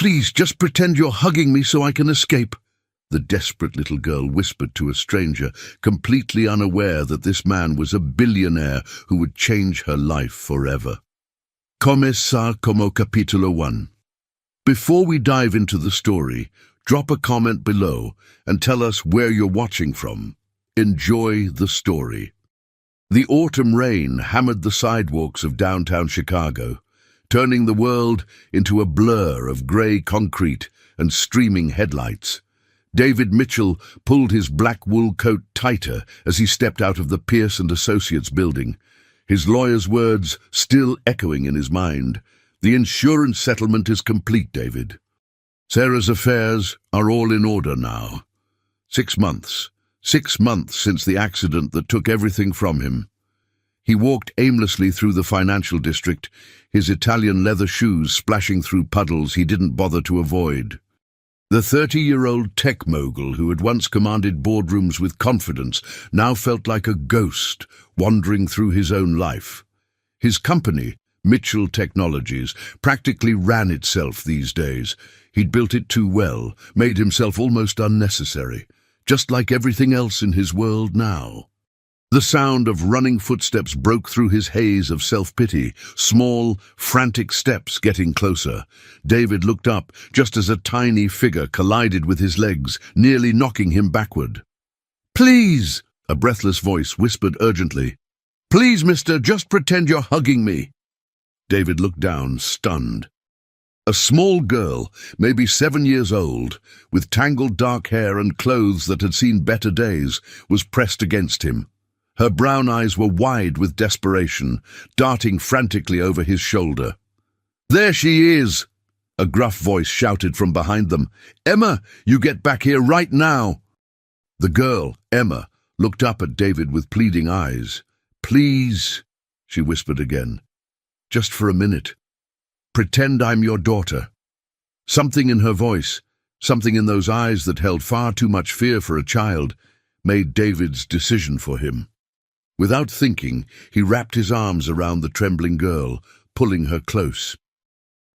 Please, just pretend you're hugging me so I can escape," the desperate little girl whispered to a stranger, completely unaware that this man was a billionaire who would change her life forever. Começar como capítulo 1. Before we dive into the story, drop a comment below and tell us where you're watching from. Enjoy the story. The autumn rain hammered the sidewalks of downtown Chicago, turning the world into a blur of grey concrete and streaming headlights. David Mitchell pulled his black wool coat tighter as he stepped out of the Pierce & Associates building, his lawyer's words still echoing in his mind. "The insurance settlement is complete, David. Sarah's affairs are all in order now. 6 months. 6 months since the accident that took everything from him." He walked aimlessly through the financial district, his Italian leather shoes splashing through puddles he didn't bother to avoid. The 30-year-old tech mogul who had once commanded boardrooms with confidence now felt like a ghost wandering through his own life. His company, Mitchell Technologies, practically ran itself these days. He'd built it too well, made himself almost unnecessary, just like everything else in his world now. The sound of running footsteps broke through his haze of self-pity, small, frantic steps getting closer. David looked up just as a tiny figure collided with his legs, nearly knocking him backward. "Please," a breathless voice whispered urgently. "Please, mister, just pretend you're hugging me." David looked down, stunned. A small girl, maybe 7 years old, with tangled dark hair and clothes that had seen better days, was pressed against him. Her brown eyes were wide with desperation, darting frantically over his shoulder. "There she is!" a gruff voice shouted from behind them. "Emma, you get back here right now!" The girl, Emma, looked up at David with pleading eyes. "Please," she whispered again. "Just for a minute. Pretend I'm your daughter." Something in her voice, something in those eyes that held far too much fear for a child, made David's decision for him. Without thinking, he wrapped his arms around the trembling girl, pulling her close.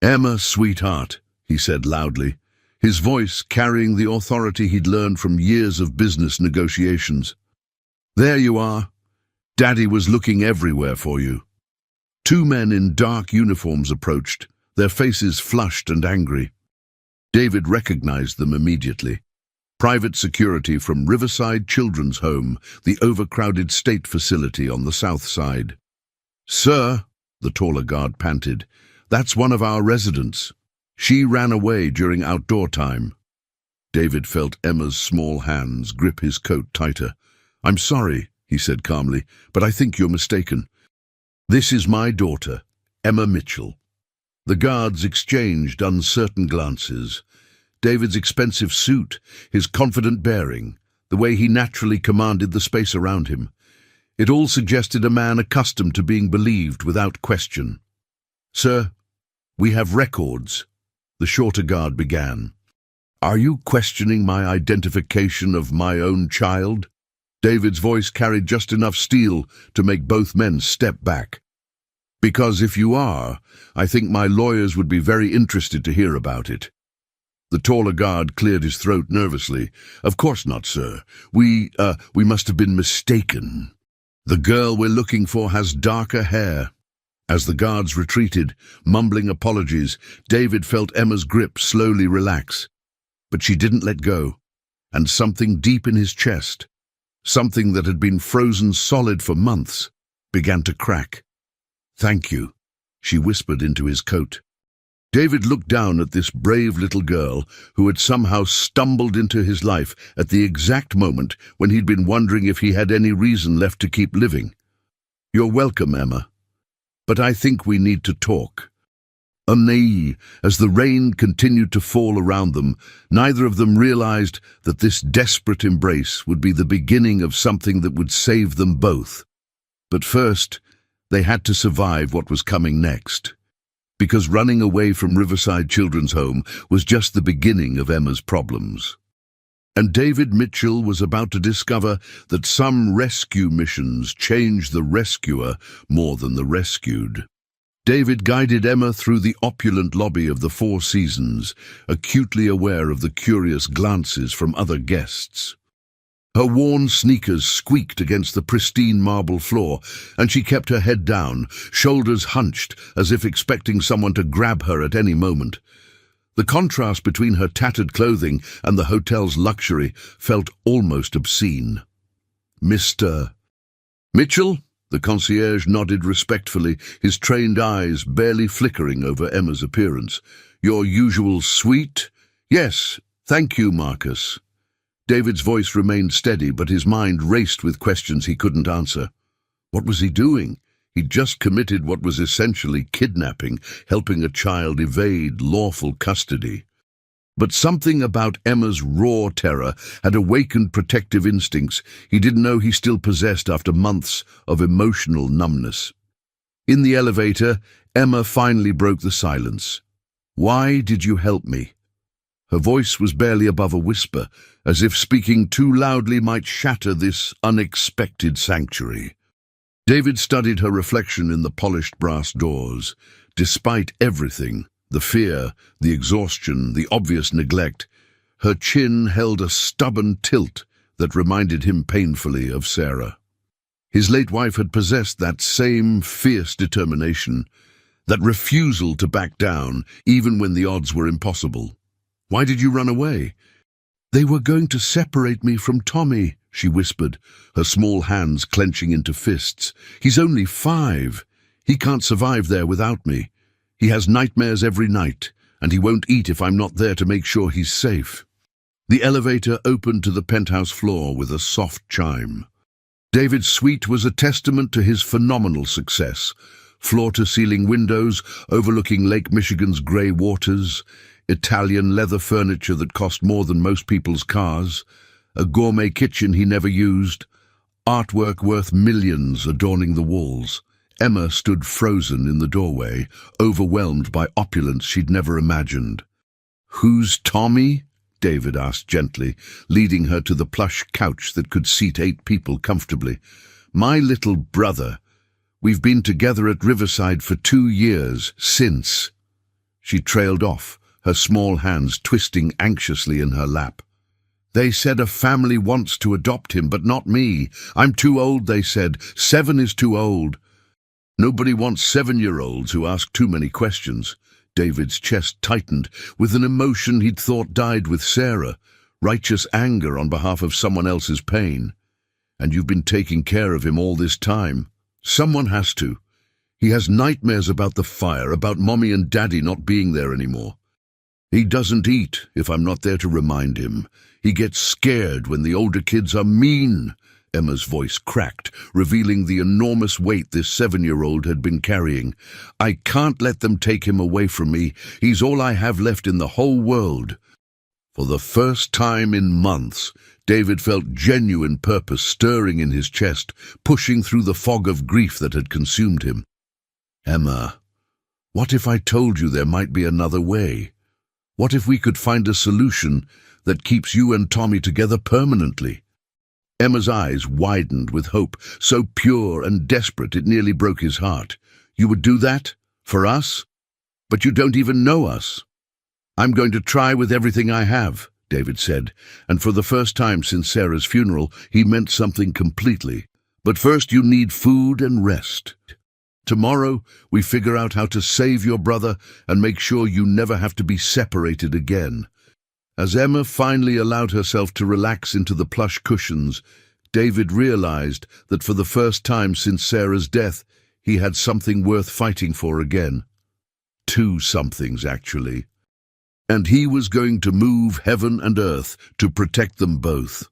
"Emma, sweetheart," he said loudly, his voice carrying the authority he'd learned from years of business negotiations. "There you are. Daddy was looking everywhere for you." 2 men in dark uniforms approached, their faces flushed and angry. David recognized them immediately. Private security from Riverside Children's Home, the overcrowded state facility on the south side. "Sir," the taller guard panted, "that's one of our residents. She ran away during outdoor time." David felt Emma's small hands grip his coat tighter. "I'm sorry," he said calmly, "but I think you're mistaken. This is my daughter, Emma Mitchell." The guards exchanged uncertain glances. David's expensive suit, his confident bearing, the way he naturally commanded the space around him. It all suggested a man accustomed to being believed without question. "Sir, we have records," the shorter guard began. "Are you questioning my identification of my own child?" David's voice carried just enough steel to make both men step back. "Because if you are, I think my lawyers would be very interested to hear about it." The taller guard cleared his throat nervously. "Of course not, sir. We must have been mistaken. The girl we're looking for has darker hair." As the guards retreated, mumbling apologies, David felt Emma's grip slowly relax. But she didn't let go, and something deep in his chest, something that had been frozen solid for months, began to crack. "Thank you," she whispered into his coat. David looked down at this brave little girl who had somehow stumbled into his life at the exact moment when he'd been wondering if he had any reason left to keep living. "You're welcome, Emma. But I think we need to talk." As the rain continued to fall around them, neither of them realized that this desperate embrace would be the beginning of something that would save them both. But first, they had to survive what was coming next. Because running away from Riverside Children's Home was just the beginning of Emma's problems. And David Mitchell was about to discover that some rescue missions change the rescuer more than the rescued. David guided Emma through the opulent lobby of the Four Seasons, acutely aware of the curious glances from other guests. Her worn sneakers squeaked against the pristine marble floor, and she kept her head down, shoulders hunched, as if expecting someone to grab her at any moment. The contrast between her tattered clothing and the hotel's luxury felt almost obscene. "Mr. Mitchell?" The concierge nodded respectfully, his trained eyes barely flickering over Emma's appearance. "Your usual suite?" "Yes, thank you, Marcus." David's voice remained steady, but his mind raced with questions he couldn't answer. What was he doing? He'd just committed what was essentially kidnapping, helping a child evade lawful custody. But something about Emma's raw terror had awakened protective instincts he didn't know he still possessed after months of emotional numbness. In the elevator, Emma finally broke the silence. "Why did you help me?" Her voice was barely above a whisper, as if speaking too loudly might shatter this unexpected sanctuary. David studied her reflection in the polished brass doors. Despite everything, the fear, the exhaustion, the obvious neglect, her chin held a stubborn tilt that reminded him painfully of Sarah. His late wife had possessed that same fierce determination, that refusal to back down even when the odds were impossible. "Why did you run away?" "They were going to separate me from Tommy," she whispered, her small hands clenching into fists. "He's only 5. He can't survive there without me. He has nightmares every night, and he won't eat if I'm not there to make sure he's safe." The elevator opened to the penthouse floor with a soft chime. David's suite was a testament to his phenomenal success. Floor-to-ceiling windows overlooking Lake Michigan's grey waters, Italian leather furniture that cost more than most people's cars, a gourmet kitchen he never used, artwork worth millions adorning the walls. Emma stood frozen in the doorway, overwhelmed by opulence she'd never imagined. "Who's Tommy?" David asked gently, leading her to the plush couch that could seat 8 people comfortably. "My little brother. We've been together at Riverside for 2 years, since." She trailed off, her small hands twisting anxiously in her lap. "They said a family wants to adopt him, but not me. I'm too old, they said. 7 is too old." "Nobody wants 7-year-olds who ask too many questions." David's chest tightened with an emotion he'd thought died with Sarah, righteous anger on behalf of someone else's pain. "And you've been taking care of him all this time." "Someone has to. He has nightmares about the fire, about Mommy and Daddy not being there anymore. He doesn't eat if I'm not there to remind him. He gets scared when the older kids are mean." Emma's voice cracked, revealing the enormous weight this 7-year-old had been carrying. "I can't let them take him away from me. He's all I have left in the whole world." For the first time in months, David felt genuine purpose stirring in his chest, pushing through the fog of grief that had consumed him. "Emma, what if I told you there might be another way? What if we could find a solution that keeps you and Tommy together permanently?" Emma's eyes widened with hope, so pure and desperate it nearly broke his heart. "You would do that? For us? But you don't even know us." "I'm going to try with everything I have," David said, and for the first time since Sarah's funeral, he meant something completely. "But first you need food and rest. Tomorrow we figure out how to save your brother and make sure you never have to be separated again." As Emma finally allowed herself to relax into the plush cushions, David realized that for the first time since Sarah's death, he had something worth fighting for again. 2 somethings, actually. And he was going to move heaven and earth to protect them both.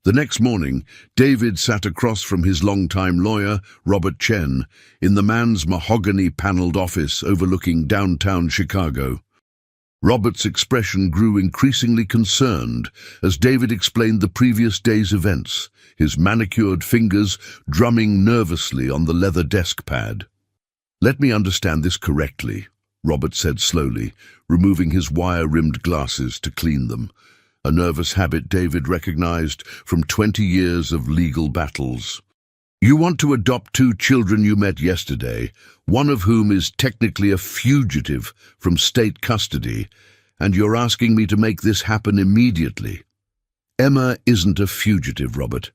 The next morning, David sat across from his longtime lawyer, Robert Chen, in the man's mahogany-paneled office overlooking downtown Chicago. Robert's expression grew increasingly concerned as David explained the previous day's events, his manicured fingers drumming nervously on the leather desk pad. "Let me understand this correctly," Robert said slowly, removing his wire-rimmed glasses to clean them, a nervous habit David recognized from 20 years of legal battles. You want to adopt 2 children you met yesterday, one of whom is technically a fugitive from state custody, and you're asking me to make this happen immediately. Emma isn't a fugitive, Robert.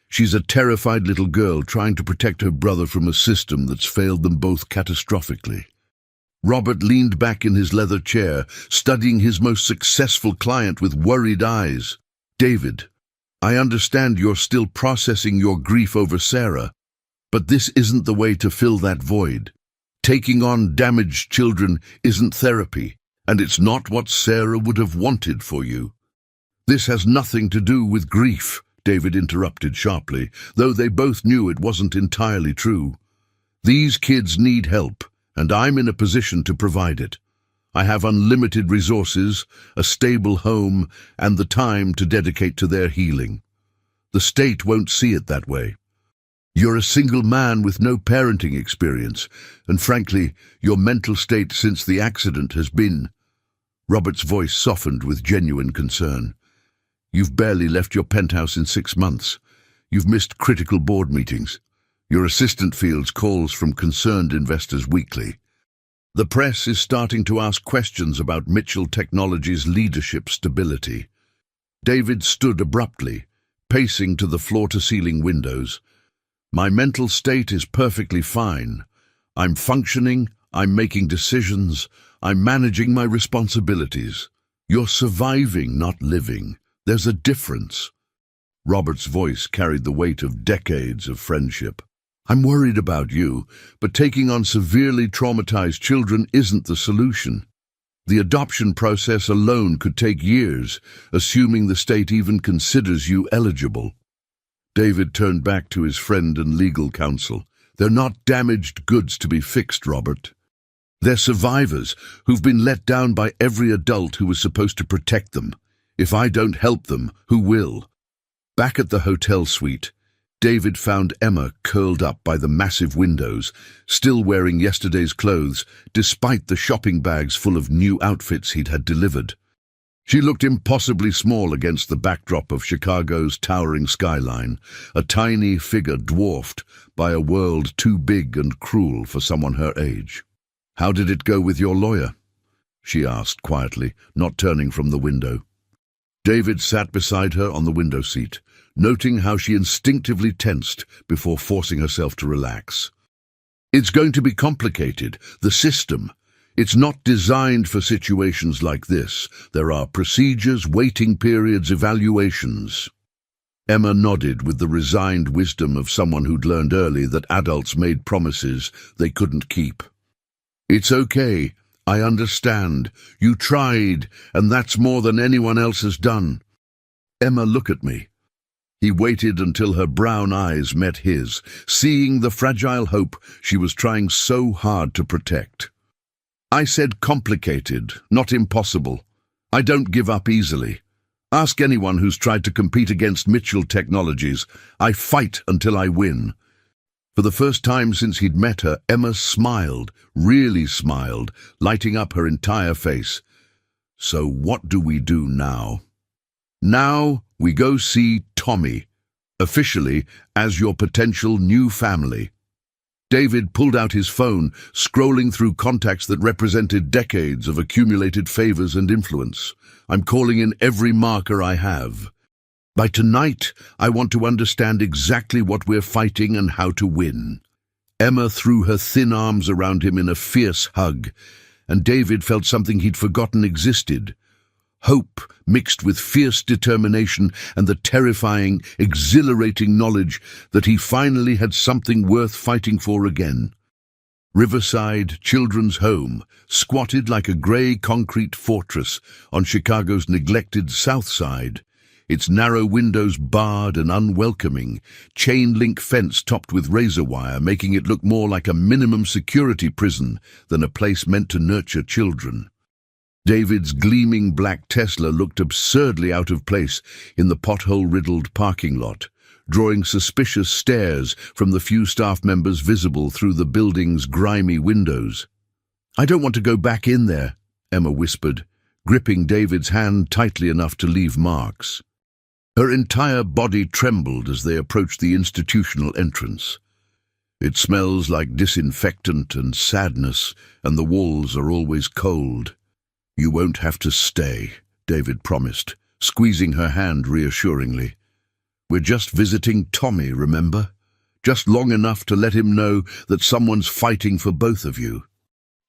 She's a terrified little girl trying to protect her brother from a system that's failed them both catastrophically. Robert leaned back in his leather chair, studying his most successful client with worried eyes. David, I understand you're still processing your grief over Sarah, but this isn't the way to fill that void. Taking on damaged children isn't therapy, and it's not what Sarah would have wanted for you. This has nothing to do with grief, David interrupted sharply, though they both knew it wasn't entirely true. These kids need help, and I'm in a position to provide it. I have unlimited resources, a stable home, and the time to dedicate to their healing. The state won't see it that way. You're a single man with no parenting experience, and frankly, your mental state since the accident has been... Robert's voice softened with genuine concern. You've barely left your penthouse in 6 months. You've missed critical board meetings. Your assistant fields calls from concerned investors weekly. The press is starting to ask questions about Mitchell Technologies' leadership stability. David stood abruptly, pacing to the floor-to-ceiling windows. My mental state is perfectly fine. I'm functioning, I'm making decisions, I'm managing my responsibilities. You're surviving, not living. There's a difference. Robert's voice carried the weight of decades of friendship. I'm worried about you, but taking on severely traumatized children isn't the solution. The adoption process alone could take years, assuming the state even considers you eligible. David turned back to his friend and legal counsel. They're not damaged goods to be fixed, Robert. They're survivors who've been let down by every adult who was supposed to protect them. If I don't help them, who will? Back at the hotel suite, David found Emma curled up by the massive windows, still wearing yesterday's clothes, despite the shopping bags full of new outfits he'd had delivered. She looked impossibly small against the backdrop of Chicago's towering skyline, a tiny figure dwarfed by a world too big and cruel for someone her age. "How did it go with your lawyer?" she asked quietly, not turning from the window. David sat beside her on the window seat, noting how she instinctively tensed before forcing herself to relax. It's going to be complicated. The system. It's not designed for situations like this. There are procedures, waiting periods, evaluations. Emma nodded with the resigned wisdom of someone who'd learned early that adults made promises they couldn't keep. It's okay. I understand. You tried, and that's more than anyone else has done. Emma, look at me. He waited until her brown eyes met his, seeing the fragile hope she was trying so hard to protect. I said complicated, not impossible. I don't give up easily. Ask anyone who's tried to compete against Mitchell Technologies. I fight until I win. For the first time since he'd met her, Emma smiled, really smiled, lighting up her entire face. So what do we do now? Now we go see Tommy, officially as your potential new family. David pulled out his phone, scrolling through contacts that represented decades of accumulated favors and influence. I'm calling in every marker I have. By tonight, I want to understand exactly what we're fighting and how to win. Emma threw her thin arms around him in a fierce hug, and David felt something he'd forgotten existed. Hope mixed with fierce determination and the terrifying, exhilarating knowledge that he finally had something worth fighting for again. Riverside Children's Home, squatted like a grey concrete fortress on Chicago's neglected South Side, its narrow windows barred and unwelcoming, chain-link fence topped with razor wire making it look more like a minimum security prison than a place meant to nurture children. David's gleaming black Tesla looked absurdly out of place in the pothole-riddled parking lot, drawing suspicious stares from the few staff members visible through the building's grimy windows. "I don't want to go back in there," Emma whispered, gripping David's hand tightly enough to leave marks. Her entire body trembled as they approached the institutional entrance. "It smells like disinfectant and sadness, and the walls are always cold." "You won't have to stay," David promised, squeezing her hand reassuringly. "We're just visiting Tommy, remember? Just long enough to let him know that someone's fighting for both of you."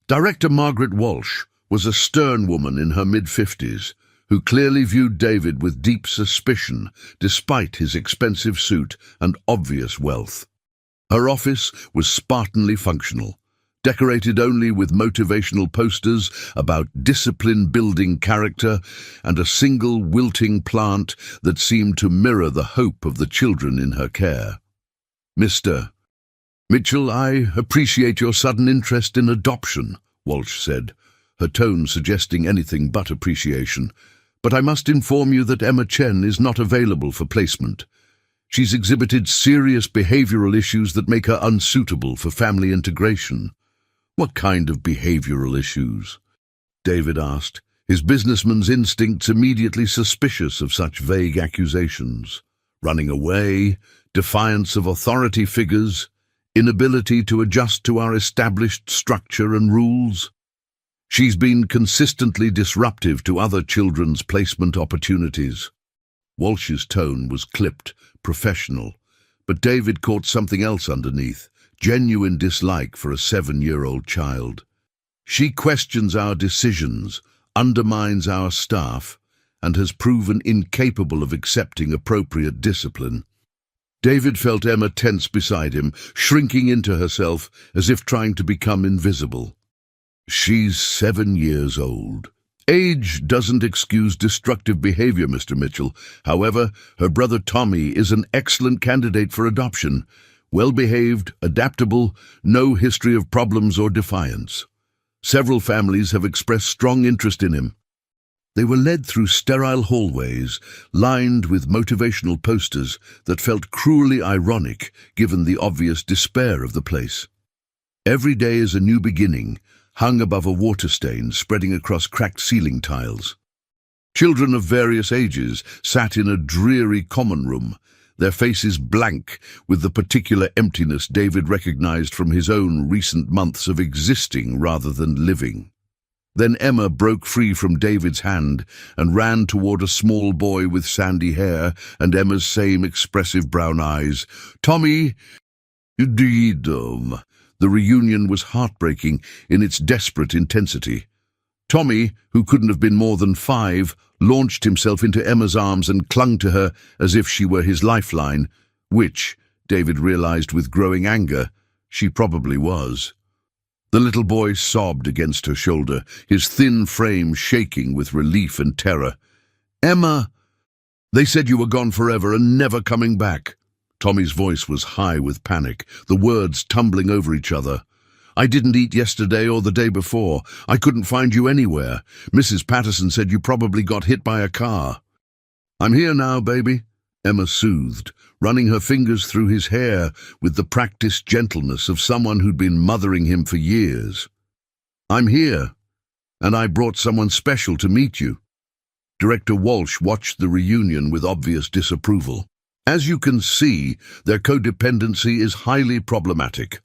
Director Margaret Walsh was a stern woman in her mid-50s who clearly viewed David with deep suspicion despite his expensive suit and obvious wealth. Her office was Spartanly functional, decorated only with motivational posters about discipline building character and a single wilting plant that seemed to mirror the hope of the children in her care. "Mr. Mitchell, I appreciate your sudden interest in adoption," Walsh said, her tone suggesting anything but appreciation. "But I must inform you that Emma Chen is not available for placement. She's exhibited serious behavioral issues that make her unsuitable for family integration." "What kind of behavioral issues?" David asked, his businessman's instincts immediately suspicious of such vague accusations. Running away, defiance of authority figures, inability to adjust to our established structure and rules. She's been consistently disruptive to other children's placement opportunities. Walsh's tone was clipped, professional, but David caught something else underneath, genuine dislike for a 7-year-old child. "She questions our decisions, undermines our staff, and has proven incapable of accepting appropriate discipline." David felt Emma tense beside him, shrinking into herself as if trying to become invisible. "She's 7 years old. Age doesn't excuse destructive behavior, Mr. Mitchell. However, her brother Tommy is an excellent candidate for adoption. Well-behaved, adaptable, no history of problems or defiance. Several families have expressed strong interest in him." They were led through sterile hallways, lined with motivational posters that felt cruelly ironic given the obvious despair of the place. "Every day is a new beginning," hung above a water stain spreading across cracked ceiling tiles. Children of various ages sat in a dreary common room, their faces blank with the particular emptiness David recognized from his own recent months of existing rather than living. Then Emma broke free from David's hand and ran toward a small boy with sandy hair and Emma's same expressive brown eyes. "Tommy, you did them." The reunion was heartbreaking in its desperate intensity. Tommy, who couldn't have been more than 5, launched himself into Emma's arms and clung to her as if she were his lifeline, which, David realized with growing anger, she probably was. The little boy sobbed against her shoulder, his thin frame shaking with relief and terror. "Emma, they said you were gone forever and never coming back." Tommy's voice was high with panic, the words tumbling over each other. "I didn't eat yesterday or the day before. I couldn't find you anywhere. Mrs. Patterson said you probably got hit by a car." "I'm here now, baby," Emma soothed, running her fingers through his hair with the practiced gentleness of someone who'd been mothering him for years. "I'm here, and I brought someone special to meet you." Director Walsh watched the reunion with obvious disapproval. "As you can see, their codependency is highly problematic.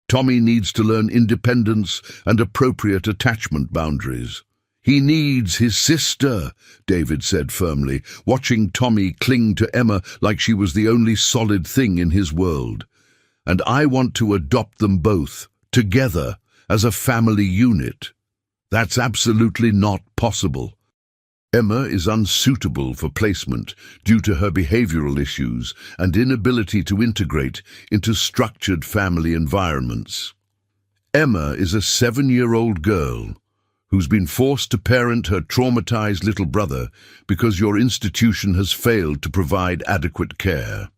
Tommy needs to learn independence and appropriate attachment boundaries." "He needs his sister," David said firmly, watching Tommy cling to Emma like she was the only solid thing in his world. "And I want to adopt them both, together, as a family unit. That's absolutely not possible. Emma is unsuitable for placement due to her behavioral issues and inability to integrate into structured family environments. Emma is a 7-year-old girl who's been forced to parent her traumatized little brother because your institution has failed to provide adequate care."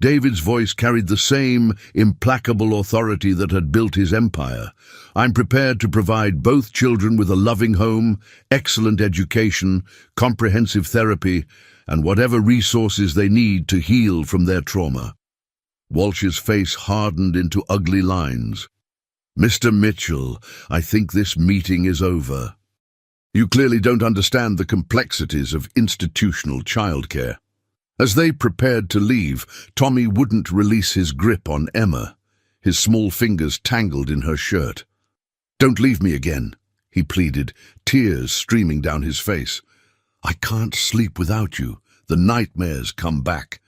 David's voice carried the same implacable authority that had built his empire. "I'm prepared to provide both children with a loving home, excellent education, comprehensive therapy, and whatever resources they need to heal from their trauma." Walsh's face hardened into ugly lines. "Mr. Mitchell, I think this meeting is over. You clearly don't understand the complexities of institutional childcare." As they prepared to leave, Tommy wouldn't release his grip on Emma. His small fingers tangled in her shirt. "Don't leave me again," he pleaded, tears streaming down his face. "I can't sleep without you. The nightmares come back."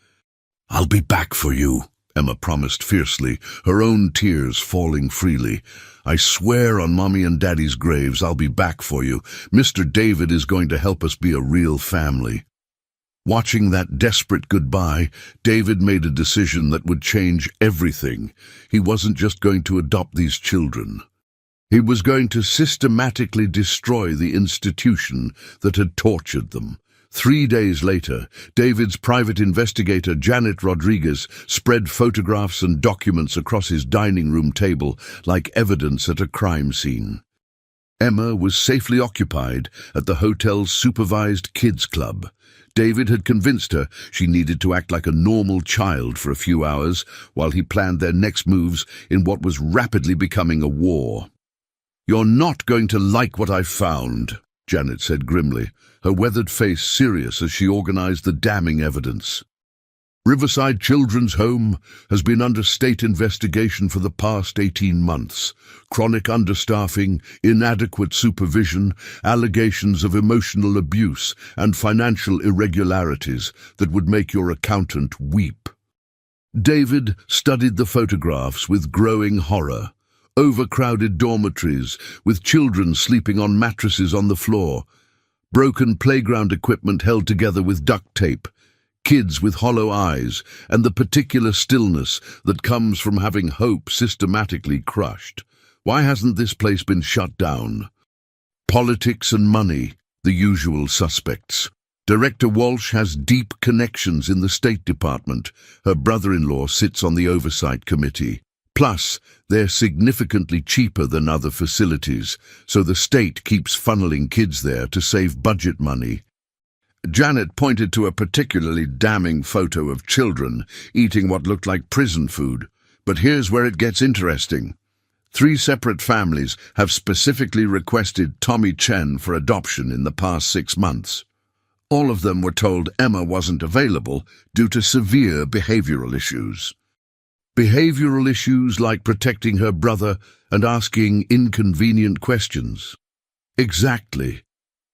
"I'll be back for you," Emma promised fiercely, her own tears falling freely. "I swear on Mommy and Daddy's graves I'll be back for you. Mr. David is going to help us be a real family." Watching that desperate goodbye, David made a decision that would change everything. He wasn't just going to adopt these children. He was going to systematically destroy the institution that had tortured them. 3 days later, David's private investigator, Janet Rodriguez, spread photographs and documents across his dining room table like evidence at a crime scene. Emma was safely occupied at the hotel's supervised kids club. David had convinced her she needed to act like a normal child for a few hours while he planned their next moves in what was rapidly becoming a war. "You're not going to like what I've found," Janet said grimly, her weathered face serious as she organized the damning evidence. "Riverside Children's Home has been under state investigation for the past 18 months. Chronic understaffing, inadequate supervision, allegations of emotional abuse, and financial irregularities that would make your accountant weep." David studied the photographs with growing horror. Overcrowded dormitories, with children sleeping on mattresses on the floor. Broken playground equipment held together with duct tape. Kids with hollow eyes, and the particular stillness that comes from having hope systematically crushed. Why hasn't this place been shut down? Politics and money, the usual suspects. Director Walsh has deep connections in the State Department. Her brother-in-law sits on the Oversight Committee. Plus, they're significantly cheaper than other facilities, so the state keeps funneling kids there to save budget money. Janet pointed to a particularly damning photo of children eating what looked like prison food. But here's where it gets interesting. 3 separate families have specifically requested Tommy Chen for adoption in the past 6 months. All of them were told Emma wasn't available due to severe behavioral issues. Behavioral issues like protecting her brother and asking inconvenient questions. Exactly.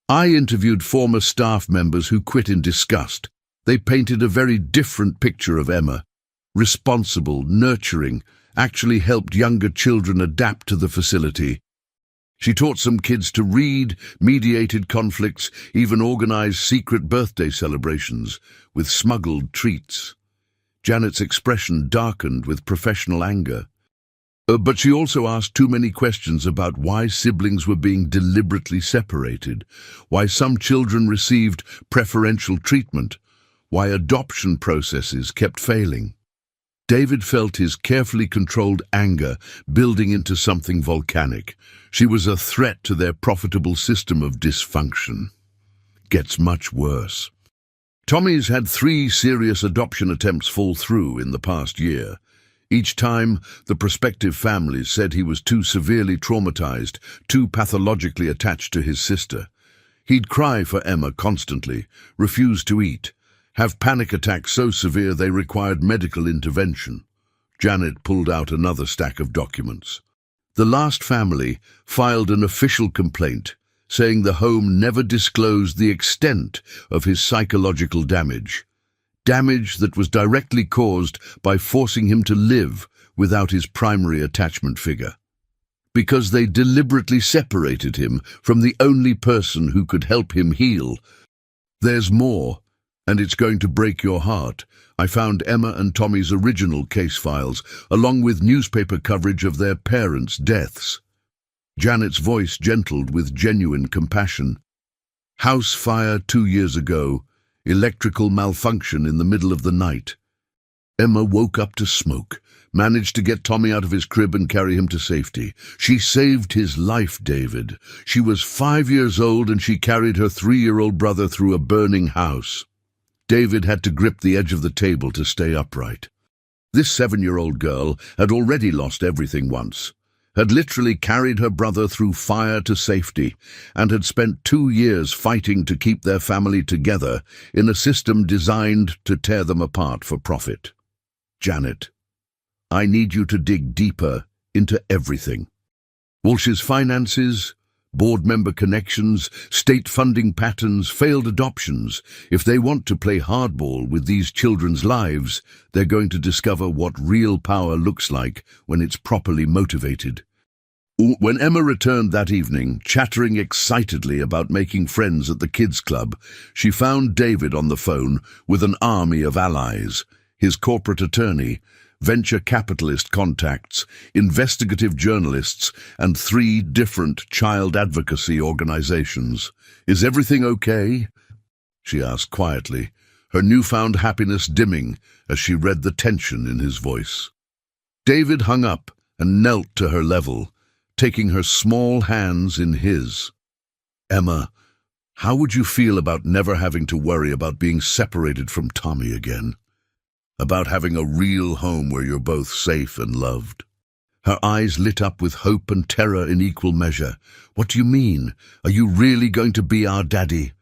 I interviewed former staff members who quit in disgust. They painted a very different picture of Emma. Responsible, nurturing, actually helped younger children adapt to the facility. She taught some kids to read, mediated conflicts, even organized secret birthday celebrations with smuggled treats. Janet's expression darkened with professional anger. But she also asked too many questions about why siblings were being deliberately separated, why some children received preferential treatment, why adoption processes kept failing. David felt his carefully controlled anger building into something volcanic. She was a threat to their profitable system of dysfunction. Gets much worse. Tommy's had 3 serious adoption attempts fall through in the past year. Each time, the prospective families said he was too severely traumatized, too pathologically attached to his sister. He'd cry for Emma constantly, refuse to eat, have panic attacks so severe they required medical intervention. Janet pulled out another stack of documents. The last family filed an official complaint, saying the home never disclosed the extent of his psychological damage. Damage that was directly caused by forcing him to live without his primary attachment figure. Because they deliberately separated him from the only person who could help him heal. There's more, and it's going to break your heart. I found Emma and Tommy's original case files, along with newspaper coverage of their parents' deaths. Janet's voice gentled with genuine compassion. House fire 2 years ago. Electrical malfunction in the middle of the night. Emma woke up to smoke, managed to get Tommy out of his crib and carry him to safety. She saved his life, David. She was 5 years old and she carried her 3-year-old brother through a burning house. David had to grip the edge of the table to stay upright. This 7-year-old girl had already lost everything once. had literally carried her brother through fire to safety and had spent 2 years fighting to keep their family together in a system designed to tear them apart for profit. Janet, I need you to dig deeper into everything. Walsh's finances, board member connections, state funding patterns, failed adoptions. If they want to play hardball with these children's lives, they're going to discover what real power looks like when it's properly motivated. When Emma returned that evening, chattering excitedly about making friends at the kids' club, she found David on the phone with an army of allies, his corporate attorney, venture capitalist contacts, investigative journalists, and 3 different child advocacy organizations. "Is everything okay?" she asked quietly, her newfound happiness dimming as she read the tension in his voice. David hung up and knelt to her level, taking her small hands in his. "Emma, how would you feel about never having to worry about being separated from Tommy again? About having a real home where you're both safe and loved?" Her eyes lit up with hope and terror in equal measure. "What do you mean? Are you really going to be our daddy?"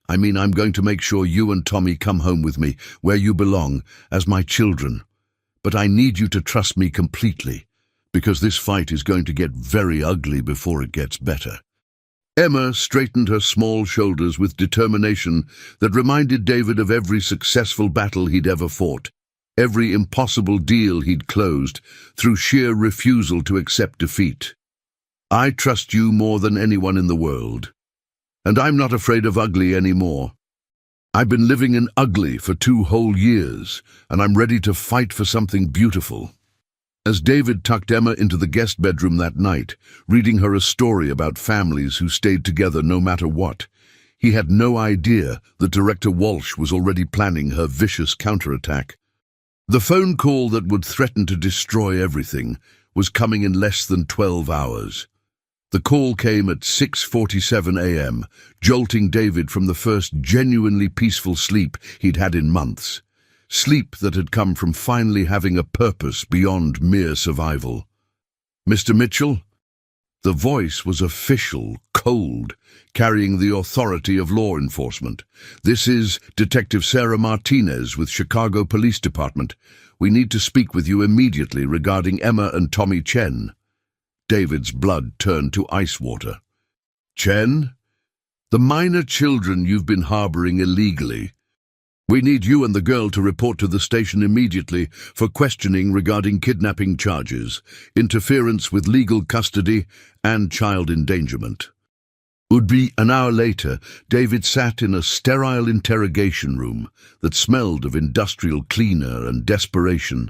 "I mean, I'm going to make sure you and Tommy come home with me, where you belong, as my children. But I need you to trust me completely, because this fight is going to get very ugly before it gets better." Emma straightened her small shoulders with determination that reminded David of every successful battle he'd ever fought, every impossible deal he'd closed, through sheer refusal to accept defeat. "I trust you more than anyone in the world. And I'm not afraid of ugly anymore. I've been living in ugly for 2 whole years, and I'm ready to fight for something beautiful." As David tucked Emma into the guest bedroom that night, reading her a story about families who stayed together no matter what, he had no idea that Director Walsh was already planning her vicious counterattack. The phone call that would threaten to destroy everything was coming in less than 12 hours. The call came at 6:47 a.m., jolting David from the first genuinely peaceful sleep he'd had in months. Sleep that had come from finally having a purpose beyond mere survival. "Mr. Mitchell?" The voice was official, cold, carrying the authority of law enforcement. "This is Detective Sarah Martinez with Chicago Police Department. We need to speak with you immediately regarding Emma and Tommy Chen." David's blood turned to ice water. "Chen? The minor children you've been harboring illegally. We need you and the girl to report to the station immediately for questioning regarding kidnapping charges, interference with legal custody, and child endangerment." Would be an hour later, David sat in a sterile interrogation room that smelled of industrial cleaner and desperation,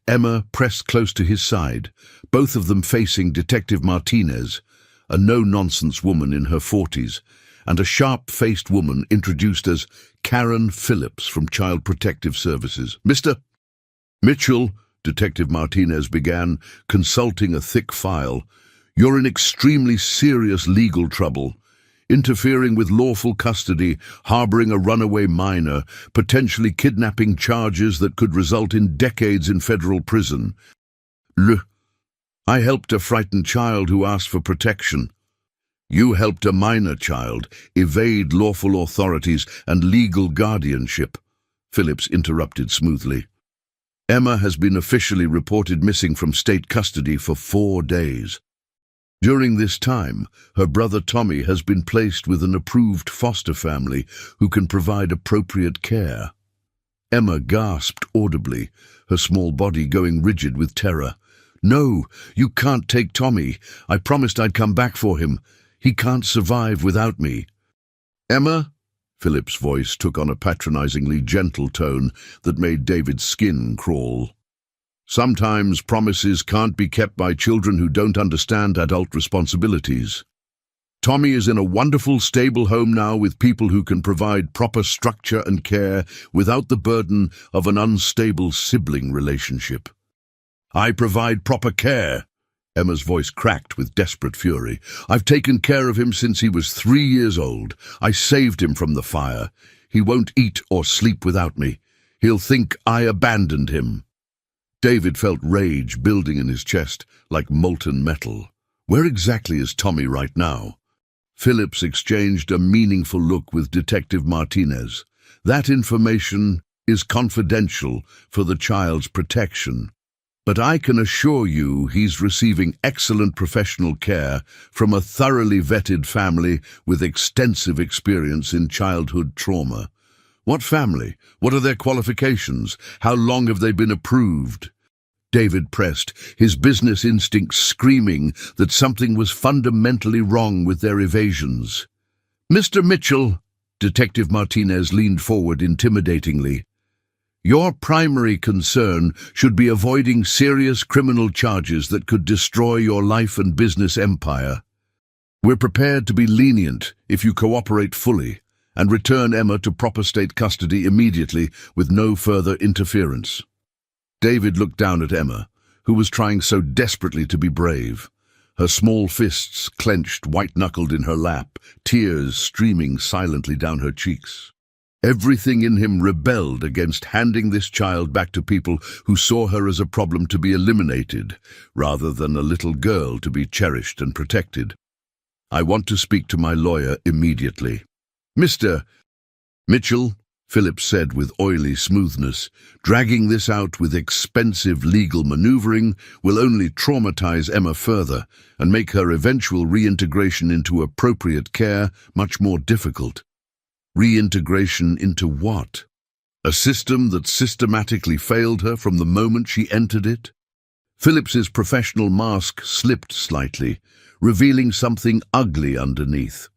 Emma pressed close to his side, both of them facing Detective Martinez, a no-nonsense woman in her 40s, and a sharp-faced woman introduced as Karen Phillips from Child Protective Services. "Mr. Mitchell," Detective Martinez began, consulting a thick file, "you're in extremely serious legal trouble. Interfering with lawful custody, harboring a runaway minor, potentially kidnapping charges that could result in decades in federal prison. I helped a frightened child who asked for protection. You helped a minor child evade lawful authorities and legal guardianship," Phillips interrupted smoothly. "Emma has been officially reported missing from state custody for 4 days. During this time, her brother Tommy has been placed with an approved foster family who can provide appropriate care." Emma gasped audibly, her small body going rigid with terror. "No, you can't take Tommy. I promised I'd come back for him. He can't survive without me." "Emma?" Philip's voice took on a patronizingly gentle tone that made David's skin crawl. "Sometimes promises can't be kept by children who don't understand adult responsibilities. Tommy is in a wonderful, stable home now with people who can provide proper structure and care without the burden of an unstable sibling relationship." "I provide proper care." Emma's voice cracked with desperate fury. "I've taken care of him since he was 3 years old. I saved him from the fire. He won't eat or sleep without me. He'll think I abandoned him." David felt rage building in his chest like molten metal. Where exactly is Tommy right now? Phillips exchanged a meaningful look with Detective Martinez. That information is confidential for the child's protection. But I can assure you he's receiving excellent professional care from a thoroughly vetted family with extensive experience in childhood trauma. What family? What are their qualifications? How long have they been approved? David pressed, his business instincts screaming that something was fundamentally wrong with their evasions. "Mr. Mitchell," Detective Martinez leaned forward intimidatingly, "your primary concern should be avoiding serious criminal charges that could destroy your life and business empire. We're prepared to be lenient if you cooperate fully and return Emma to proper state custody immediately with no further interference." David looked down at Emma, who was trying so desperately to be brave. Her small fists clenched, white-knuckled in her lap, tears streaming silently down her cheeks. Everything in him rebelled against handing this child back to people who saw her as a problem to be eliminated, rather than a little girl to be cherished and protected. "I want to speak to my lawyer immediately." "Mr. Mitchell," Phillips said with oily smoothness, "dragging this out with expensive legal maneuvering will only traumatize Emma further and make her eventual reintegration into appropriate care much more difficult." Reintegration into what? A system that systematically failed her from the moment she entered it? Phillips's professional mask slipped slightly, revealing something ugly underneath.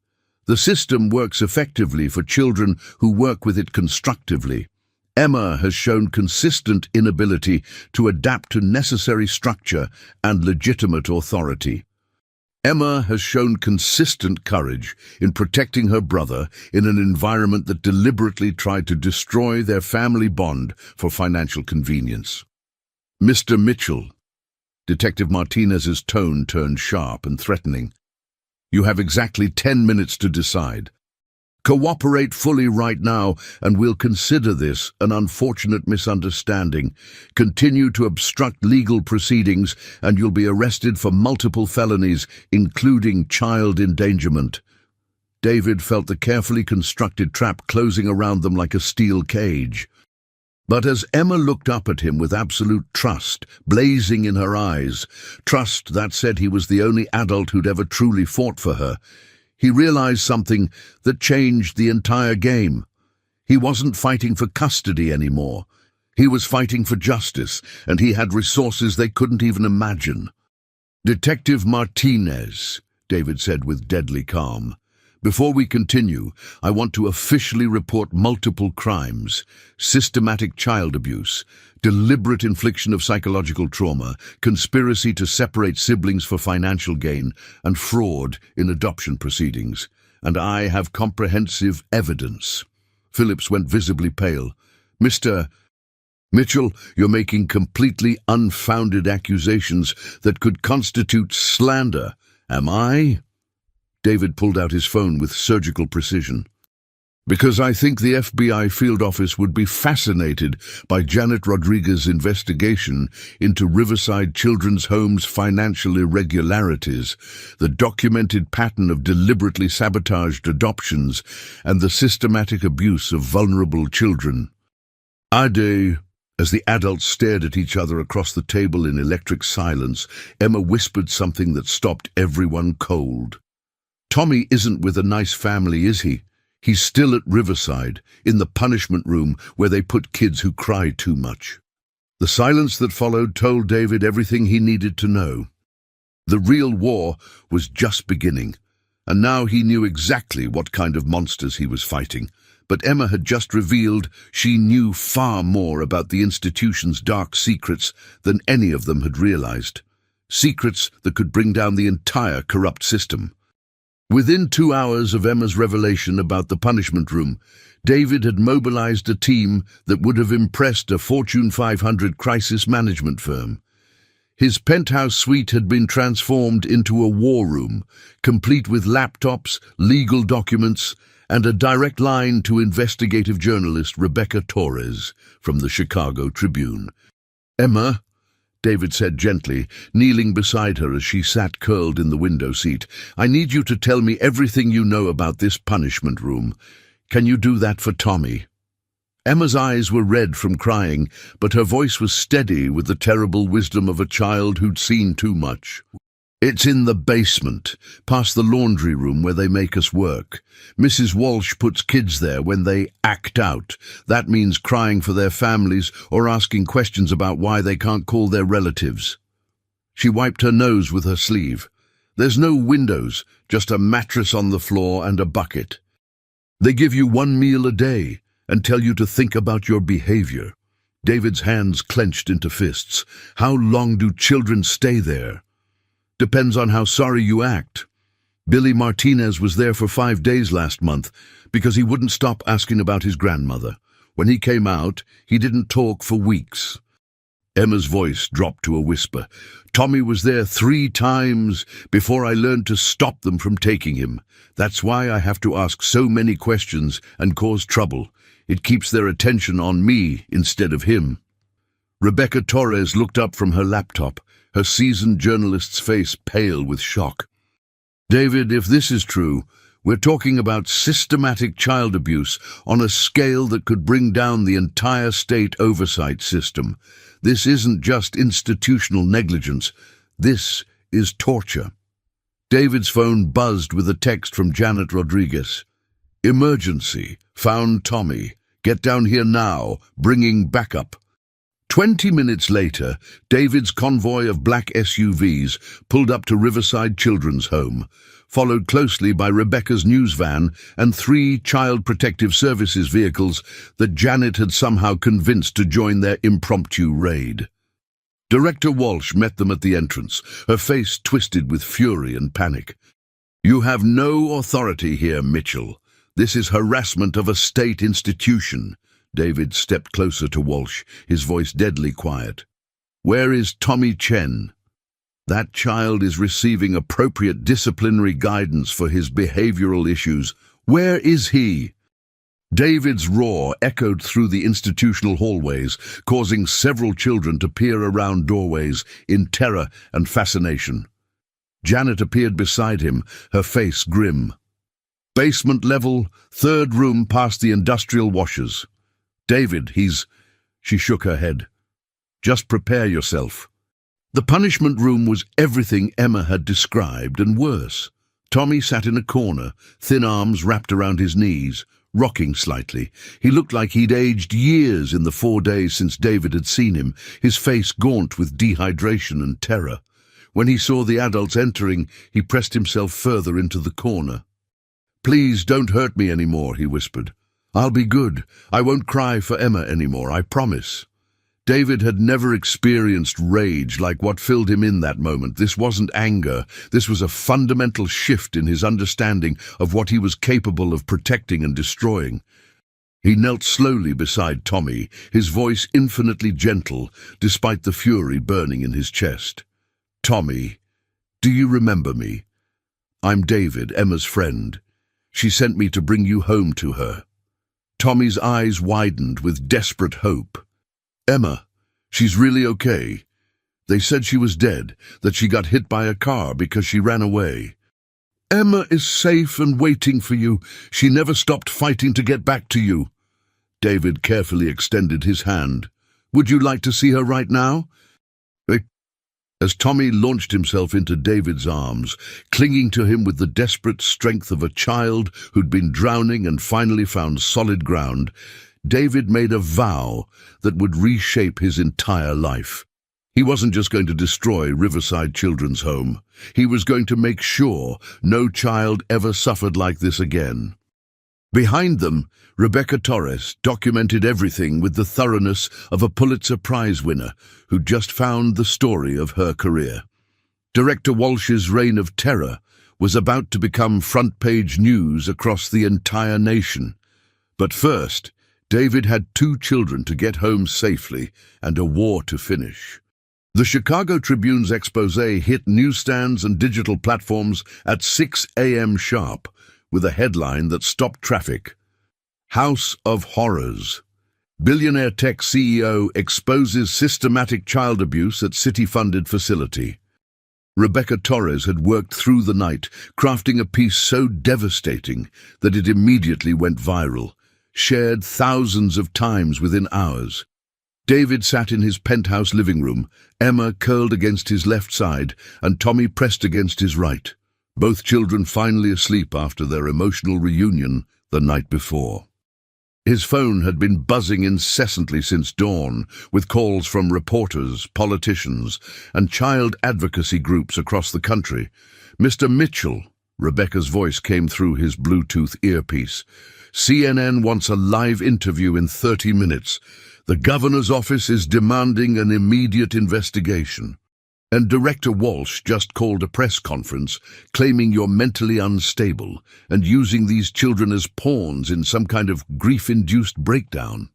The system works effectively for children who work with it constructively. Emma has shown consistent inability to adapt to necessary structure and legitimate authority. Emma has shown consistent courage in protecting her brother in an environment that deliberately tried to destroy their family bond for financial convenience. "Mr. Mitchell," Detective Martinez's tone turned sharp and threatening, "you have exactly 10 minutes to decide. Cooperate fully right now, and we'll consider this an unfortunate misunderstanding. Continue to obstruct legal proceedings, and you'll be arrested for multiple felonies, including child endangerment." David felt the carefully constructed trap closing around them like a steel cage. But as Emma looked up at him with absolute trust blazing in her eyes, trust that said he was the only adult who'd ever truly fought for her, he realized something that changed the entire game. He wasn't fighting for custody anymore. He was fighting for justice, and he had resources they couldn't even imagine. "Detective Martinez," David said with deadly calm, "before we continue, I want to officially report multiple crimes: systematic child abuse, deliberate infliction of psychological trauma, conspiracy to separate siblings for financial gain, and fraud in adoption proceedings. And I have comprehensive evidence." Phillips went visibly pale. "Mr. Mitchell, you're making completely unfounded accusations that could constitute slander. Am I?" David pulled out his phone with surgical precision. "Because I think the FBI field office would be fascinated by Janet Rodriguez's investigation into Riverside Children's Home's financial irregularities, the documented pattern of deliberately sabotaged adoptions, and the systematic abuse of vulnerable children." "Ade." As the adults stared at each other across the table in electric silence, Emma whispered something that stopped everyone cold. "Tommy isn't with a nice family, is he? He's still at Riverside, in the punishment room where they put kids who cry too much." The silence that followed told David everything he needed to know. The real war was just beginning, and now he knew exactly what kind of monsters he was fighting. But Emma had just revealed she knew far more about the institution's dark secrets than any of them had realized. Secrets that could bring down the entire corrupt system. Within 2 hours of Emma's revelation about the punishment room, David had mobilized a team that would have impressed a Fortune 500 crisis management firm. His penthouse suite had been transformed into a war room, complete with laptops, legal documents, and a direct line to investigative journalist Rebecca Torres from the Chicago Tribune. "Emma," David said gently, kneeling beside her as she sat curled in the window seat. "I need you to tell me everything you know about this punishment room. Can you do that for Tommy?" Emma's eyes were red from crying, but her voice was steady with the terrible wisdom of a child who'd seen too much. "It's in the basement, past the laundry room where they make us work. Mrs. Walsh puts kids there when they act out. That means crying for their families or asking questions about why they can't call their relatives." She wiped her nose with her sleeve. "There's no windows, just a mattress on the floor and a bucket. They give you one meal a day and tell you to think about your behavior." David's hands clenched into fists. "How long do children stay there?" "Depends on how sorry you act. Billy Martinez was there for 5 days last month because he wouldn't stop asking about his grandmother. When he came out, he didn't talk for weeks." Emma's voice dropped to a whisper. "Tommy was there 3 times before I learned to stop them from taking him. That's why I have to ask so many questions and cause trouble. It keeps their attention on me instead of him." Rebecca Torres looked up from her laptop, her seasoned journalist's face pale with shock. "David, if this is true, we're talking about systematic child abuse on a scale that could bring down the entire state oversight system. This isn't just institutional negligence. This is torture." David's phone buzzed with a text from Janet Rodriguez. "Emergency. Found Tommy. Get down here now. Bringing backup." 20 minutes later, David's convoy of black SUVs pulled up to Riverside Children's Home, followed closely by Rebecca's news van and 3 Child Protective Services vehicles that Janet had somehow convinced to join their impromptu raid. Director Walsh met them at the entrance, her face twisted with fury and panic. "You have no authority here, Mitchell. This is harassment of a state institution." David stepped closer to Walsh, his voice deadly quiet. "Where is Tommy Chen? That child is receiving appropriate disciplinary guidance for his behavioral issues. Where is he?" David's roar echoed through the institutional hallways, causing several children to peer around doorways in terror and fascination. Janet appeared beside him, her face grim. "Basement level, 3rd room past the industrial washers. David, he's—" She shook her head. "Just prepare yourself." The punishment room was everything Emma had described and worse. Tommy sat in a corner, thin arms wrapped around his knees, rocking slightly. He looked like he'd aged years in the 4 days since David had seen him, his face gaunt with dehydration and terror. When he saw the adults entering, he pressed himself further into the corner. "Please don't hurt me anymore," he whispered. "I'll be good. I won't cry for Emma anymore, I promise." David had never experienced rage like what filled him in that moment. This wasn't anger. This was a fundamental shift in his understanding of what he was capable of protecting and destroying. He knelt slowly beside Tommy, his voice infinitely gentle, despite the fury burning in his chest. "Tommy, do you remember me? I'm David, Emma's friend. She sent me to bring you home to her." Tommy's eyes widened with desperate hope. "Emma, she's really okay. They said she was dead, that she got hit by a car because she ran away." "Emma is safe and waiting for you. She never stopped fighting to get back to you." David carefully extended his hand. "Would you like to see her right now?" As Tommy launched himself into David's arms, clinging to him with the desperate strength of a child who'd been drowning and finally found solid ground, David made a vow that would reshape his entire life. He wasn't just going to destroy Riverside Children's Home. He was going to make sure no child ever suffered like this again. Behind them, Rebecca Torres documented everything with the thoroughness of a Pulitzer Prize winner who just found the story of her career. Director Walsh's reign of terror was about to become front-page news across the entire nation. But first, David had 2 children to get home safely and a war to finish. The Chicago Tribune's expose hit newsstands and digital platforms at 6 a.m. sharp, with a headline that stopped traffic. "House of Horrors. Billionaire tech CEO exposes systematic child abuse at city-funded facility. Rebecca Torres had worked through the night, crafting a piece so devastating that it immediately went viral, shared thousands of times within hours. David sat in his penthouse living room, Emma curled against his left side, and Tommy pressed against his right, both children finally asleep after their emotional reunion the night before. His phone had been buzzing incessantly since dawn, with calls from reporters, politicians, and child advocacy groups across the country. "Mr. Mitchell," Rebecca's voice came through his Bluetooth earpiece. "CNN wants a live interview in 30 minutes. The governor's office is demanding an immediate investigation. And Director Walsh just called a press conference claiming you're mentally unstable and using these children as pawns in some kind of grief-induced breakdown."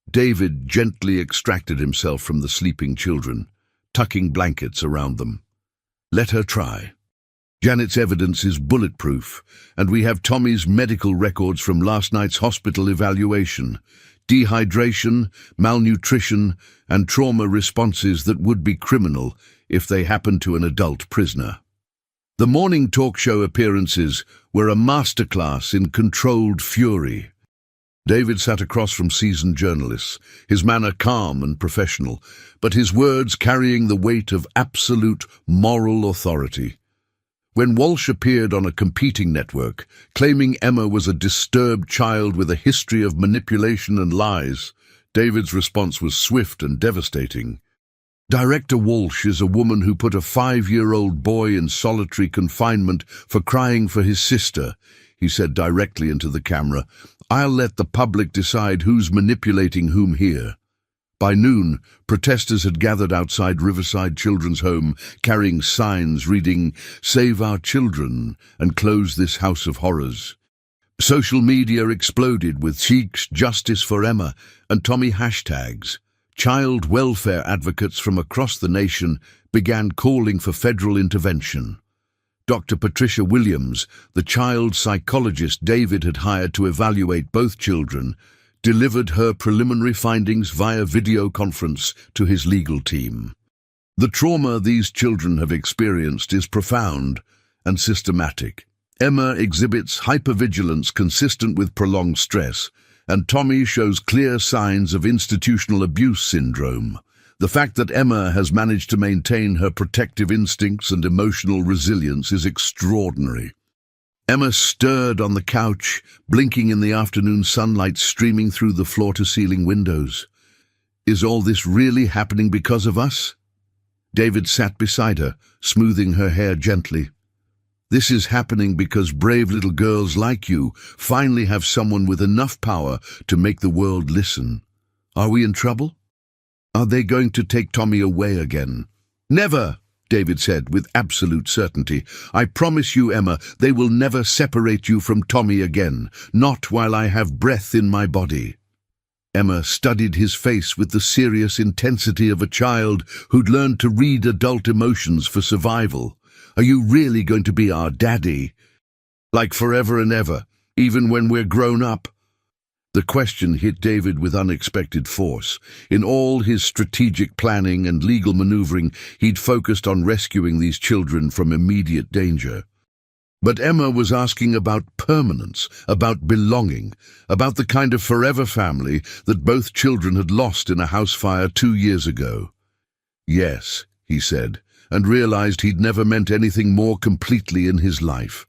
David gently extracted himself from the sleeping children, tucking blankets around them. "Let her try. Janet's evidence is bulletproof, and we have Tommy's medical records from last night's hospital evaluation. Dehydration, malnutrition, and trauma responses that would be criminal if they happened to an adult prisoner." The morning talk show appearances were a masterclass in controlled fury. David sat across from seasoned journalists, his manner calm and professional, but his words carrying the weight of absolute moral authority. When Walsh appeared on a competing network, claiming Emma was a disturbed child with a history of manipulation and lies, David's response was swift and devastating. "Director Walsh is a woman who put a 5-year-old boy in solitary confinement for crying for his sister," he said directly into the camera. "I'll let the public decide who's manipulating whom here." By noon, protesters had gathered outside Riverside Children's Home, carrying signs reading, "Save our children," and "Close this house of horrors." Social media exploded with Cheeks Justice for Emma and Tommy hashtags. Child welfare advocates from across the nation began calling for federal intervention. Dr. Patricia Williams, the child psychologist David had hired to evaluate both children, delivered her preliminary findings via video conference to his legal team. "The trauma these children have experienced is profound and systematic. Emma exhibits hypervigilance consistent with prolonged stress, and Tommy shows clear signs of institutional abuse syndrome. The fact that Emma has managed to maintain her protective instincts and emotional resilience is extraordinary." Emma stirred on the couch, blinking in the afternoon sunlight streaming through the floor-to-ceiling windows. "Is all this really happening because of us?" David sat beside her, smoothing her hair gently. "This is happening because brave little girls like you finally have someone with enough power to make the world listen. Are we in trouble? Are they going to take Tommy away again?" "Never," David said with absolute certainty. "I promise you, Emma, they will never separate you from Tommy again, not while I have breath in my body." Emma studied his face with the serious intensity of a child who'd learned to read adult emotions for survival. "Are you really going to be our daddy? Like forever and ever, even when we're grown up?" The question hit David with unexpected force. In all his strategic planning and legal maneuvering, he'd focused on rescuing these children from immediate danger. But Emma was asking about permanence, about belonging, about the kind of forever family that both children had lost in a house fire 2 years ago. "Yes," he said, and realized he'd never meant anything more completely in his life.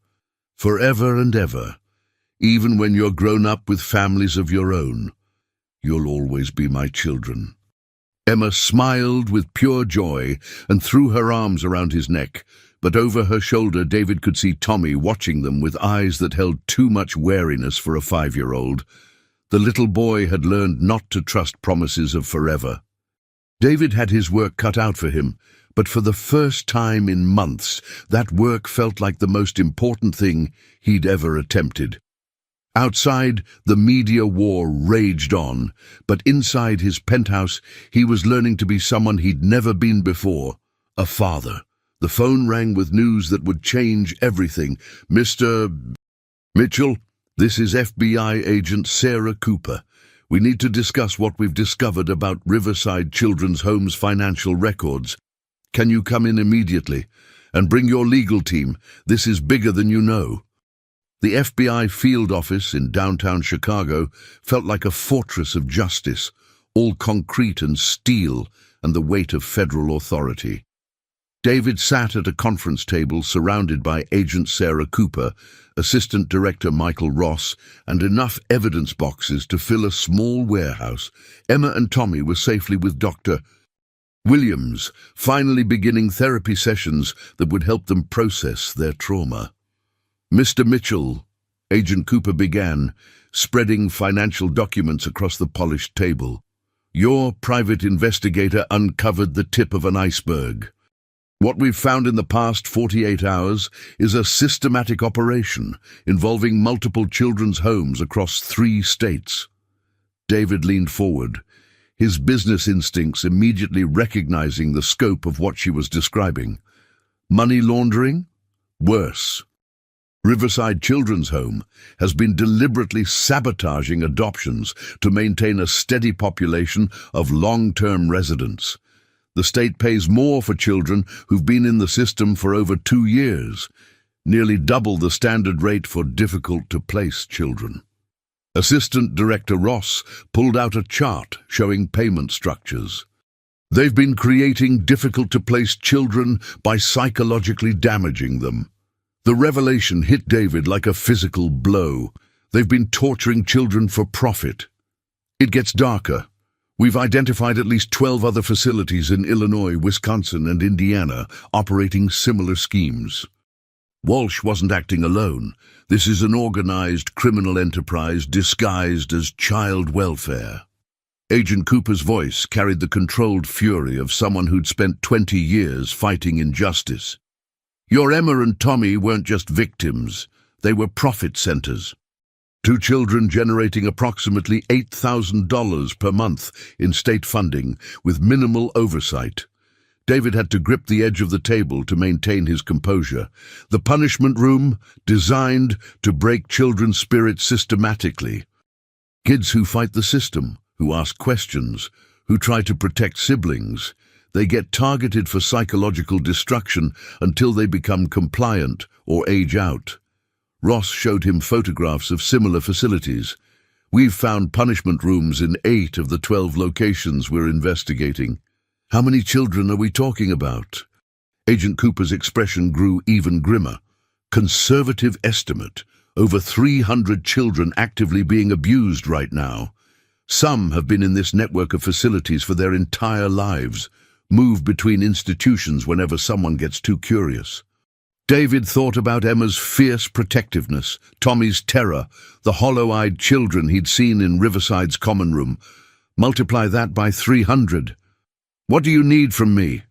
"Forever and ever. Even when you're grown up with families of your own, you'll always be my children." Emma smiled with pure joy and threw her arms around his neck, but over her shoulder David could see Tommy watching them with eyes that held too much wariness for a 5-year-old. The little boy had learned not to trust promises of forever. David had his work cut out for him, but for the first time in months, that work felt like the most important thing he'd ever attempted. Outside, the media war raged on, but inside his penthouse, he was learning to be someone he'd never been before, a father. The phone rang with news that would change everything. "Mr. Mitchell, this is FBI agent Sarah Cooper. We need to discuss what we've discovered about Riverside Children's Home's financial records. Can you come in immediately? And bring your legal team. This is bigger than you know." The FBI field office in downtown Chicago felt like a fortress of justice, all concrete and steel and the weight of federal authority. David sat at a conference table surrounded by Agent Sarah Cooper, Assistant Director Michael Ross, and enough evidence boxes to fill a small warehouse. Emma and Tommy were safely with Dr. Williams, finally beginning therapy sessions that would help them process their trauma. "Mr. Mitchell," Agent Cooper began, spreading financial documents across the polished table. "Your private investigator uncovered the tip of an iceberg. What we've found in the past 48 hours is a systematic operation involving multiple children's homes across 3 states. David leaned forward, his business instincts immediately recognizing the scope of what she was describing. Money laundering? Worse. Riverside Children's Home has been deliberately sabotaging adoptions to maintain a steady population of long-term residents. The state pays more for children who've been in the system for over 2 years, nearly double the standard rate for difficult-to-place children. Assistant Director Ross pulled out a chart showing payment structures. They've been creating difficult-to-place children by psychologically damaging them. The revelation hit David like a physical blow. They've been torturing children for profit. It gets darker. We've identified at least 12 other facilities in Illinois, Wisconsin, and Indiana operating similar schemes. Walsh wasn't acting alone. This is an organized criminal enterprise disguised as child welfare. Agent Cooper's voice carried the controlled fury of someone who'd spent 20 years fighting injustice. Your Emma and Tommy weren't just victims, they were profit centers. 2 children generating approximately $8,000 per month in state funding with minimal oversight. David had to grip the edge of the table to maintain his composure. The punishment room, designed to break children's spirits systematically. Kids who fight the system, who ask questions, who try to protect siblings. They get targeted for psychological destruction until they become compliant or age out. Ross showed him photographs of similar facilities. We've found punishment rooms in 8 of the 12 locations we're investigating. How many children are we talking about? Agent Cooper's expression grew even grimmer. Conservative estimate, over 300 children actively being abused right now. Some have been in this network of facilities for their entire lives, move between institutions whenever someone gets too curious. David thought about Emma's fierce protectiveness, Tommy's terror, the hollow-eyed children he'd seen in Riverside's common room. Multiply that by 300. What do you need from me?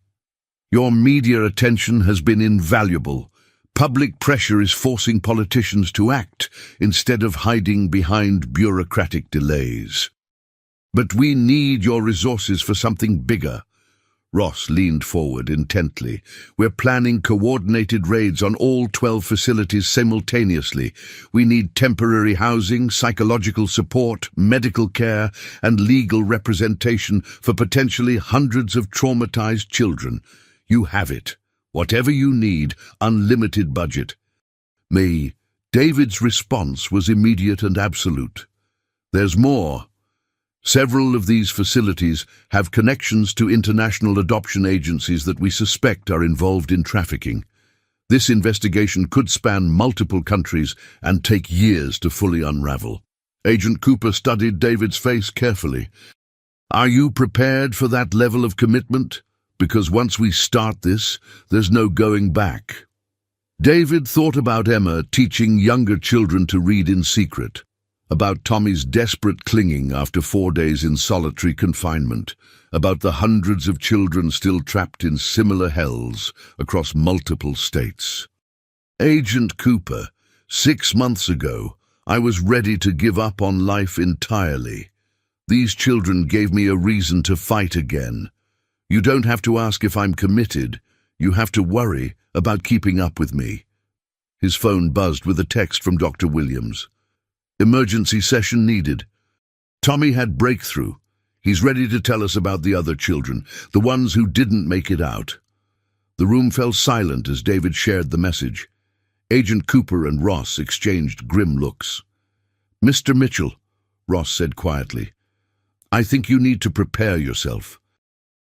Your media attention has been invaluable. Public pressure is forcing politicians to act instead of hiding behind bureaucratic delays. But we need your resources for something bigger. Ross leaned forward intently. We're planning coordinated raids on all 12 facilities simultaneously. We need temporary housing, psychological support, medical care, and legal representation for potentially hundreds of traumatized children. You have it. Whatever you need, unlimited budget. David's response was immediate and absolute. There's more. Several of these facilities have connections to international adoption agencies that we suspect are involved in trafficking. This investigation could span multiple countries and take years to fully unravel. Agent Cooper studied David's face carefully. Are you prepared for that level of commitment? Because once we start this, there's no going back. David thought about Emma teaching younger children to read in secret, about Tommy's desperate clinging after 4 days in solitary confinement, about the hundreds of children still trapped in similar hells across multiple states. Agent Cooper, 6 months ago, I was ready to give up on life entirely. These children gave me a reason to fight again. You don't have to ask if I'm committed. You have to worry about keeping up with me. His phone buzzed with a text from Dr. Williams. Emergency session needed. Tommy had breakthrough. He's ready to tell us about the other children, the ones who didn't make it out. The room fell silent as David shared the message. Agent Cooper and Ross exchanged grim looks. "Mr. Mitchell," Ross said quietly, "I think you need to prepare yourself.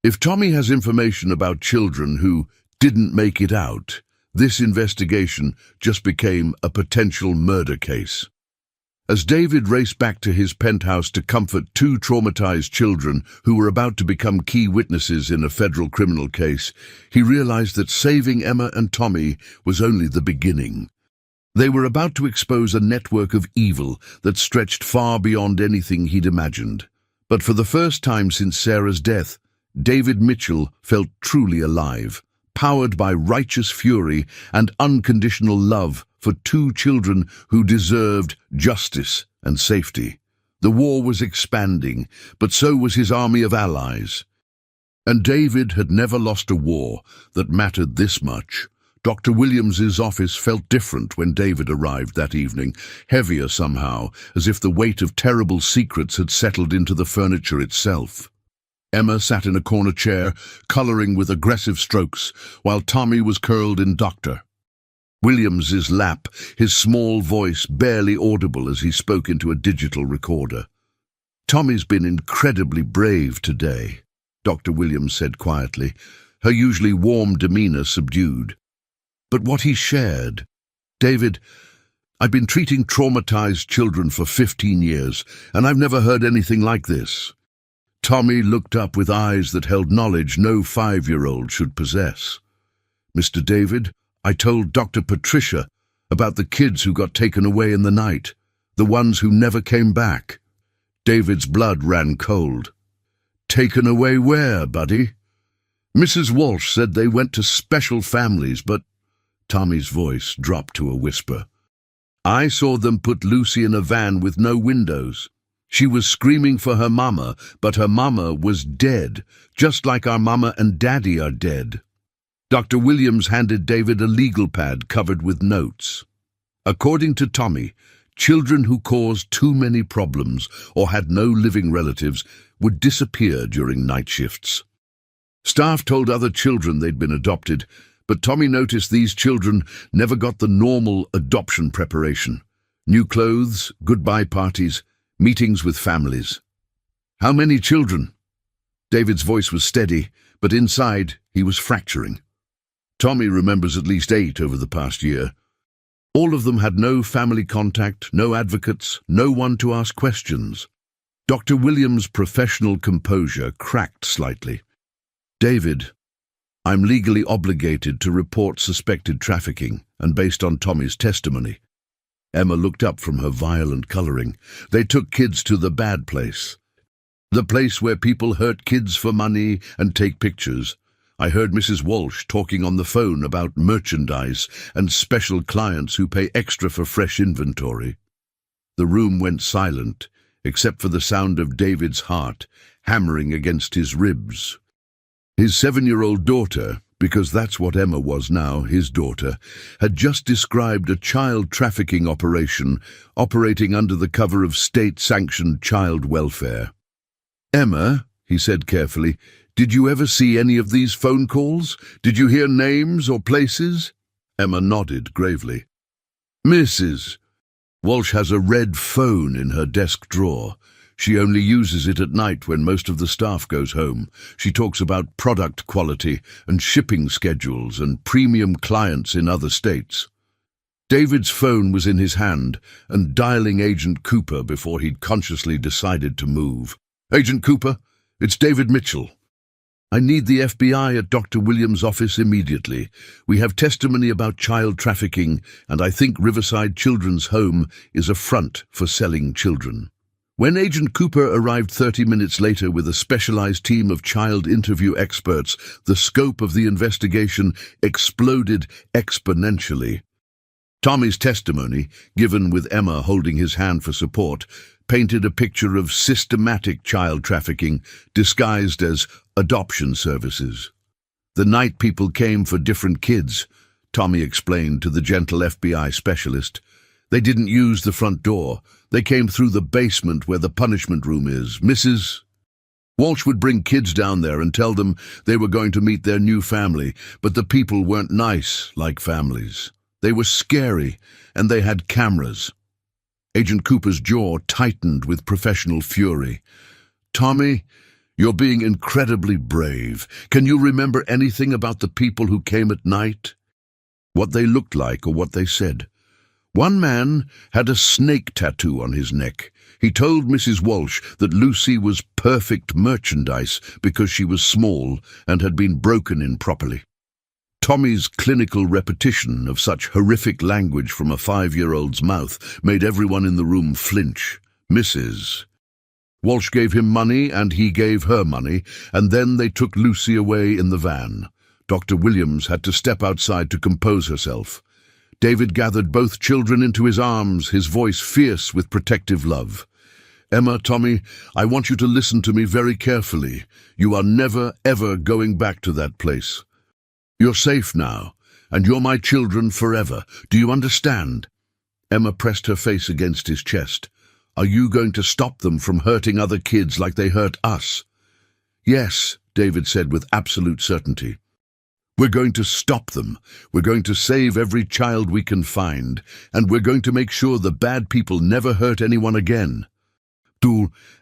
If Tommy has information about children who didn't make it out, this investigation just became a potential murder case." As David raced back to his penthouse to comfort two traumatized children who were about to become key witnesses in a federal criminal case, he realized that saving Emma and Tommy was only the beginning. They were about to expose a network of evil that stretched far beyond anything he'd imagined. But for the first time since Sarah's death, David Mitchell felt truly alive, powered by righteous fury and unconditional love for two children who deserved justice and safety. The war was expanding, but so was his army of allies. And David had never lost a war that mattered this much. Dr. Williams's office felt different when David arrived that evening, heavier somehow, as if the weight of terrible secrets had settled into the furniture itself. Emma sat in a corner chair, coloring with aggressive strokes, while Tommy was curled in Dr. Williams's lap, his small voice barely audible as he spoke into a digital recorder. "Tommy's been incredibly brave today," Dr. Williams said quietly, her usually warm demeanor subdued. "But what he shared, David, I've been treating traumatized children for 15 years, and I've never heard anything like this." Tommy looked up with eyes that held knowledge no 5-year-old should possess. "Mr. David, I told Dr. Patricia about the kids who got taken away in the night, the ones who never came back." David's blood ran cold. "Taken away where, buddy?" "Mrs. Walsh said they went to special families, but—" Tommy's voice dropped to a whisper. "I saw them put Lucy in a van with no windows. She was screaming for her mama, but her mama was dead, just like our mama and daddy are dead." Dr. Williams handed David a legal pad covered with notes. According to Tommy, children who caused too many problems or had no living relatives would disappear during night shifts. Staff told other children they'd been adopted, but Tommy noticed these children never got the normal adoption preparation. New clothes, goodbye parties, meetings with families. "How many children?" David's voice was steady, but inside he was fracturing. Tommy remembers at least 8 over the past year. All of them had no family contact, no advocates, no one to ask questions. Dr. Williams' professional composure cracked slightly. "David, I'm legally obligated to report suspected trafficking, and based on Tommy's testimony." Emma looked up from her violent coloring. "They took kids to the bad place. The place where people hurt kids for money and take pictures. I heard Mrs. Walsh talking on the phone about merchandise and special clients who pay extra for fresh inventory." The room went silent, except for the sound of David's heart hammering against his ribs. His 7-year-old daughter, because that's what Emma was now, his daughter, had just described a child trafficking operation operating under the cover of state-sanctioned child welfare. "Emma," he said carefully, "did you ever see any of these phone calls? Did you hear names or places?" Emma nodded gravely. "Mrs. Walsh has a red phone in her desk drawer. She only uses it at night when most of the staff goes home. She talks about product quality and shipping schedules and premium clients in other states." David's phone was in his hand and dialing Agent Cooper before he'd consciously decided to move. "Agent Cooper, it's David Mitchell. I need the FBI at Dr. Williams' office immediately. We have testimony about child trafficking, and I think Riverside Children's Home is a front for selling children." When Agent Cooper arrived 30 minutes later with a specialized team of child interview experts, the scope of the investigation exploded exponentially. Tommy's testimony, given with Emma holding his hand for support, painted a picture of systematic child trafficking disguised as adoption services. "The night people came for different kids," Tommy explained to the gentle FBI specialist. "They didn't use the front door. They came through the basement where the punishment room is. Mrs. Walsh would bring kids down there and tell them they were going to meet their new family, but the people weren't nice like families. They were scary, and they had cameras. Agent Cooper's jaw tightened with professional fury. "Tommy, you're being incredibly brave. Can you remember anything about the people who came at night? What they looked like or what they said?" One man had a snake tattoo on his neck. He told Mrs. Walsh that Lucy was perfect merchandise because she was small and had been broken in properly. Tommy's clinical repetition of such horrific language from a 5-year-old's mouth made everyone in the room flinch. Mrs. Walsh gave him money and he gave her money, and then they took Lucy away in the van. Dr. Williams had to step outside to compose herself. David gathered both children into his arms, his voice fierce with protective love. "Emma, Tommy, I want you to listen to me very carefully. You are never, ever going back to that place. You're safe now, and you're my children forever. Do you understand?" Emma pressed her face against his chest. "Are you going to stop them from hurting other kids like they hurt us?" "Yes," David said with absolute certainty. "We're going to stop them. We're going to save every child we can find, and we're going to make sure the bad people never hurt anyone again."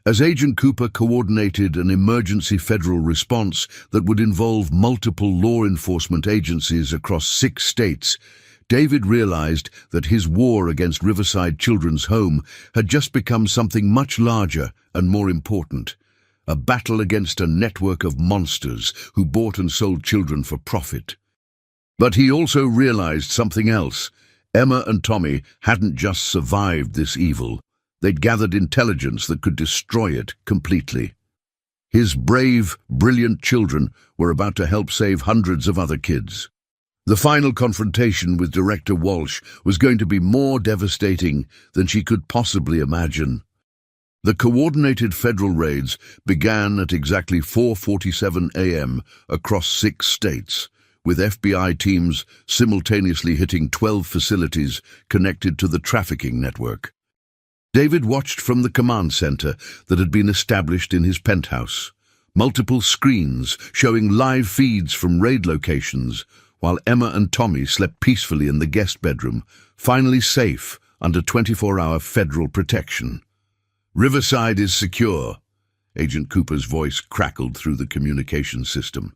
As Agent Cooper coordinated an emergency federal response that would involve multiple law enforcement agencies across 6 states, David realized that his war against Riverside Children's Home had just become something much larger and more important. A battle against a network of monsters who bought and sold children for profit. But he also realized something else. Emma and Tommy hadn't just survived this evil. They'd gathered intelligence that could destroy it completely. His brave, brilliant children were about to help save hundreds of other kids. The final confrontation with Director Walsh was going to be more devastating than she could possibly imagine. The coordinated federal raids began at exactly 4:47 a.m. across 6 states, with FBI teams simultaneously hitting 12 facilities connected to the trafficking network. David watched from the command center that had been established in his penthouse. Multiple screens showing live feeds from raid locations, while Emma and Tommy slept peacefully in the guest bedroom, finally safe under 24-hour federal protection. "Riverside is secure," Agent Cooper's voice crackled through the communication system.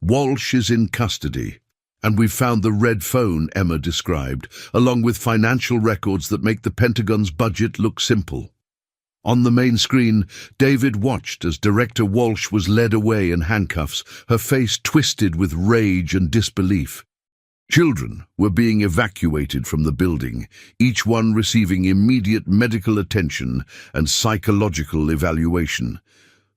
"Walsh is in custody, and we've found the red phone Emma described, along with financial records that make the Pentagon's budget look simple." On the main screen, David watched as Director Walsh was led away in handcuffs, her face twisted with rage and disbelief. Children were being evacuated from the building, each one receiving immediate medical attention and psychological evaluation.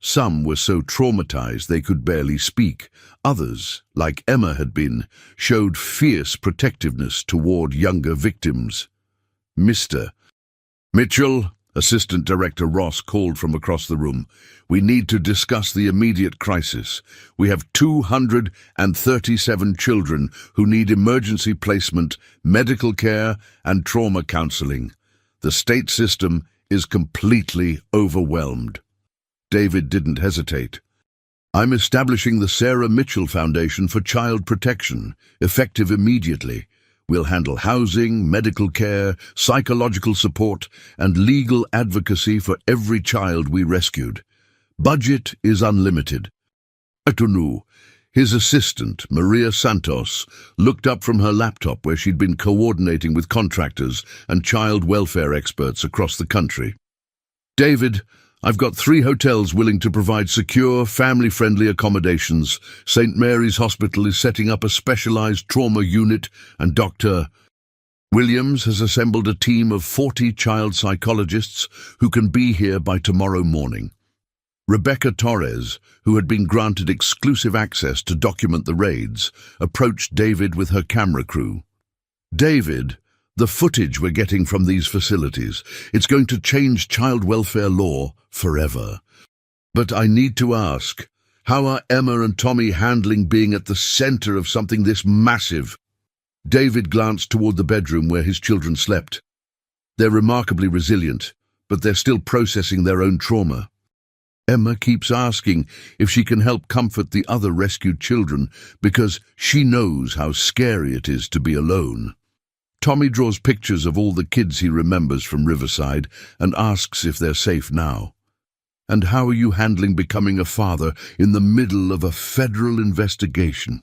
Some were so traumatized they could barely speak. Others, like Emma had been, showed fierce protectiveness toward younger victims. "Mr. Mitchell," Assistant Director Ross called from across the room, "we need to discuss the immediate crisis. We have 237 children who need emergency placement, medical care, and trauma counseling. The state system is completely overwhelmed." David didn't hesitate. "I'm establishing the Sarah Mitchell Foundation for Child Protection, effective immediately. We'll handle housing, medical care, psychological support, and legal advocacy for every child we rescued. Budget is unlimited." Atunu, his assistant, Maria Santos, looked up from her laptop where she'd been coordinating with contractors and child welfare experts across the country. "David, I've got 3 hotels willing to provide secure, family-friendly accommodations. St. Mary's Hospital is setting up a specialized trauma unit, and Dr. Williams has assembled a team of 40 child psychologists who can be here by tomorrow morning." Rebecca Torres, who had been granted exclusive access to document the raids, approached David with her camera crew. "David, the footage we're getting from these facilities, it's going to change child welfare law forever. But I need to ask, how are Emma and Tommy handling being at the center of something this massive?" David glanced toward the bedroom where his children slept. They're remarkably resilient, but they're still processing their own trauma. Emma keeps asking if she can help comfort the other rescued children because she knows how scary it is to be alone. Tommy draws pictures of all the kids he remembers from Riverside and asks if they're safe now. And how are you handling becoming a father in the middle of a federal investigation?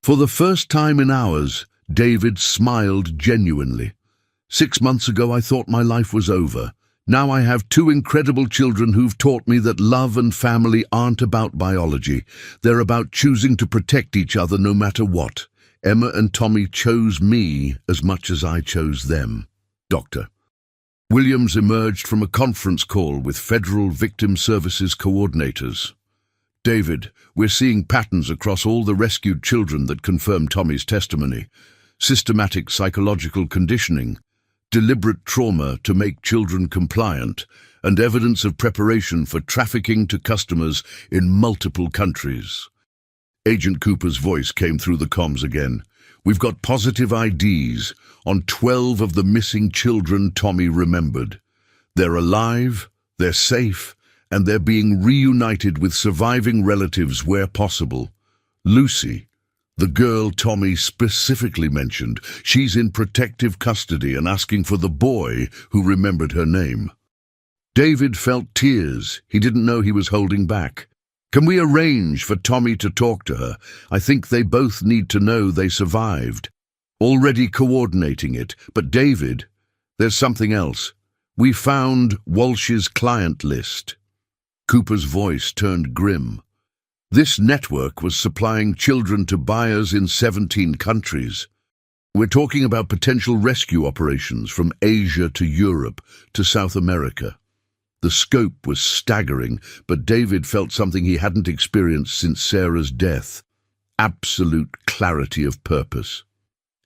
For the first time in hours, David smiled genuinely. 6 months ago I thought my life was over. Now I have 2 incredible children who've taught me that love and family aren't about biology. They're about choosing to protect each other no matter what. Emma and Tommy chose me as much as I chose them. Doctor. Williams emerged from a conference call with Federal Victim Services coordinators. David, we're seeing patterns across all the rescued children that confirm Tommy's testimony. Systematic psychological conditioning, deliberate trauma to make children compliant, and evidence of preparation for trafficking to customers in multiple countries. Agent Cooper's voice came through the comms again. We've got positive IDs on 12 of the missing children Tommy remembered. They're alive, they're safe, and they're being reunited with surviving relatives where possible. Lucy, the girl Tommy specifically mentioned, she's in protective custody and asking for the boy who remembered her name. David felt tears. He didn't know he was holding back. Can we arrange for Tommy to talk to her? I think they both need to know they survived. Already coordinating it, but David, there's something else. We found Walsh's client list. Cooper's voice turned grim. This network was supplying children to buyers in 17 countries. We're talking about potential rescue operations from Asia to Europe to South America. The scope was staggering, but David felt something he hadn't experienced since Sarah's death. Absolute clarity of purpose.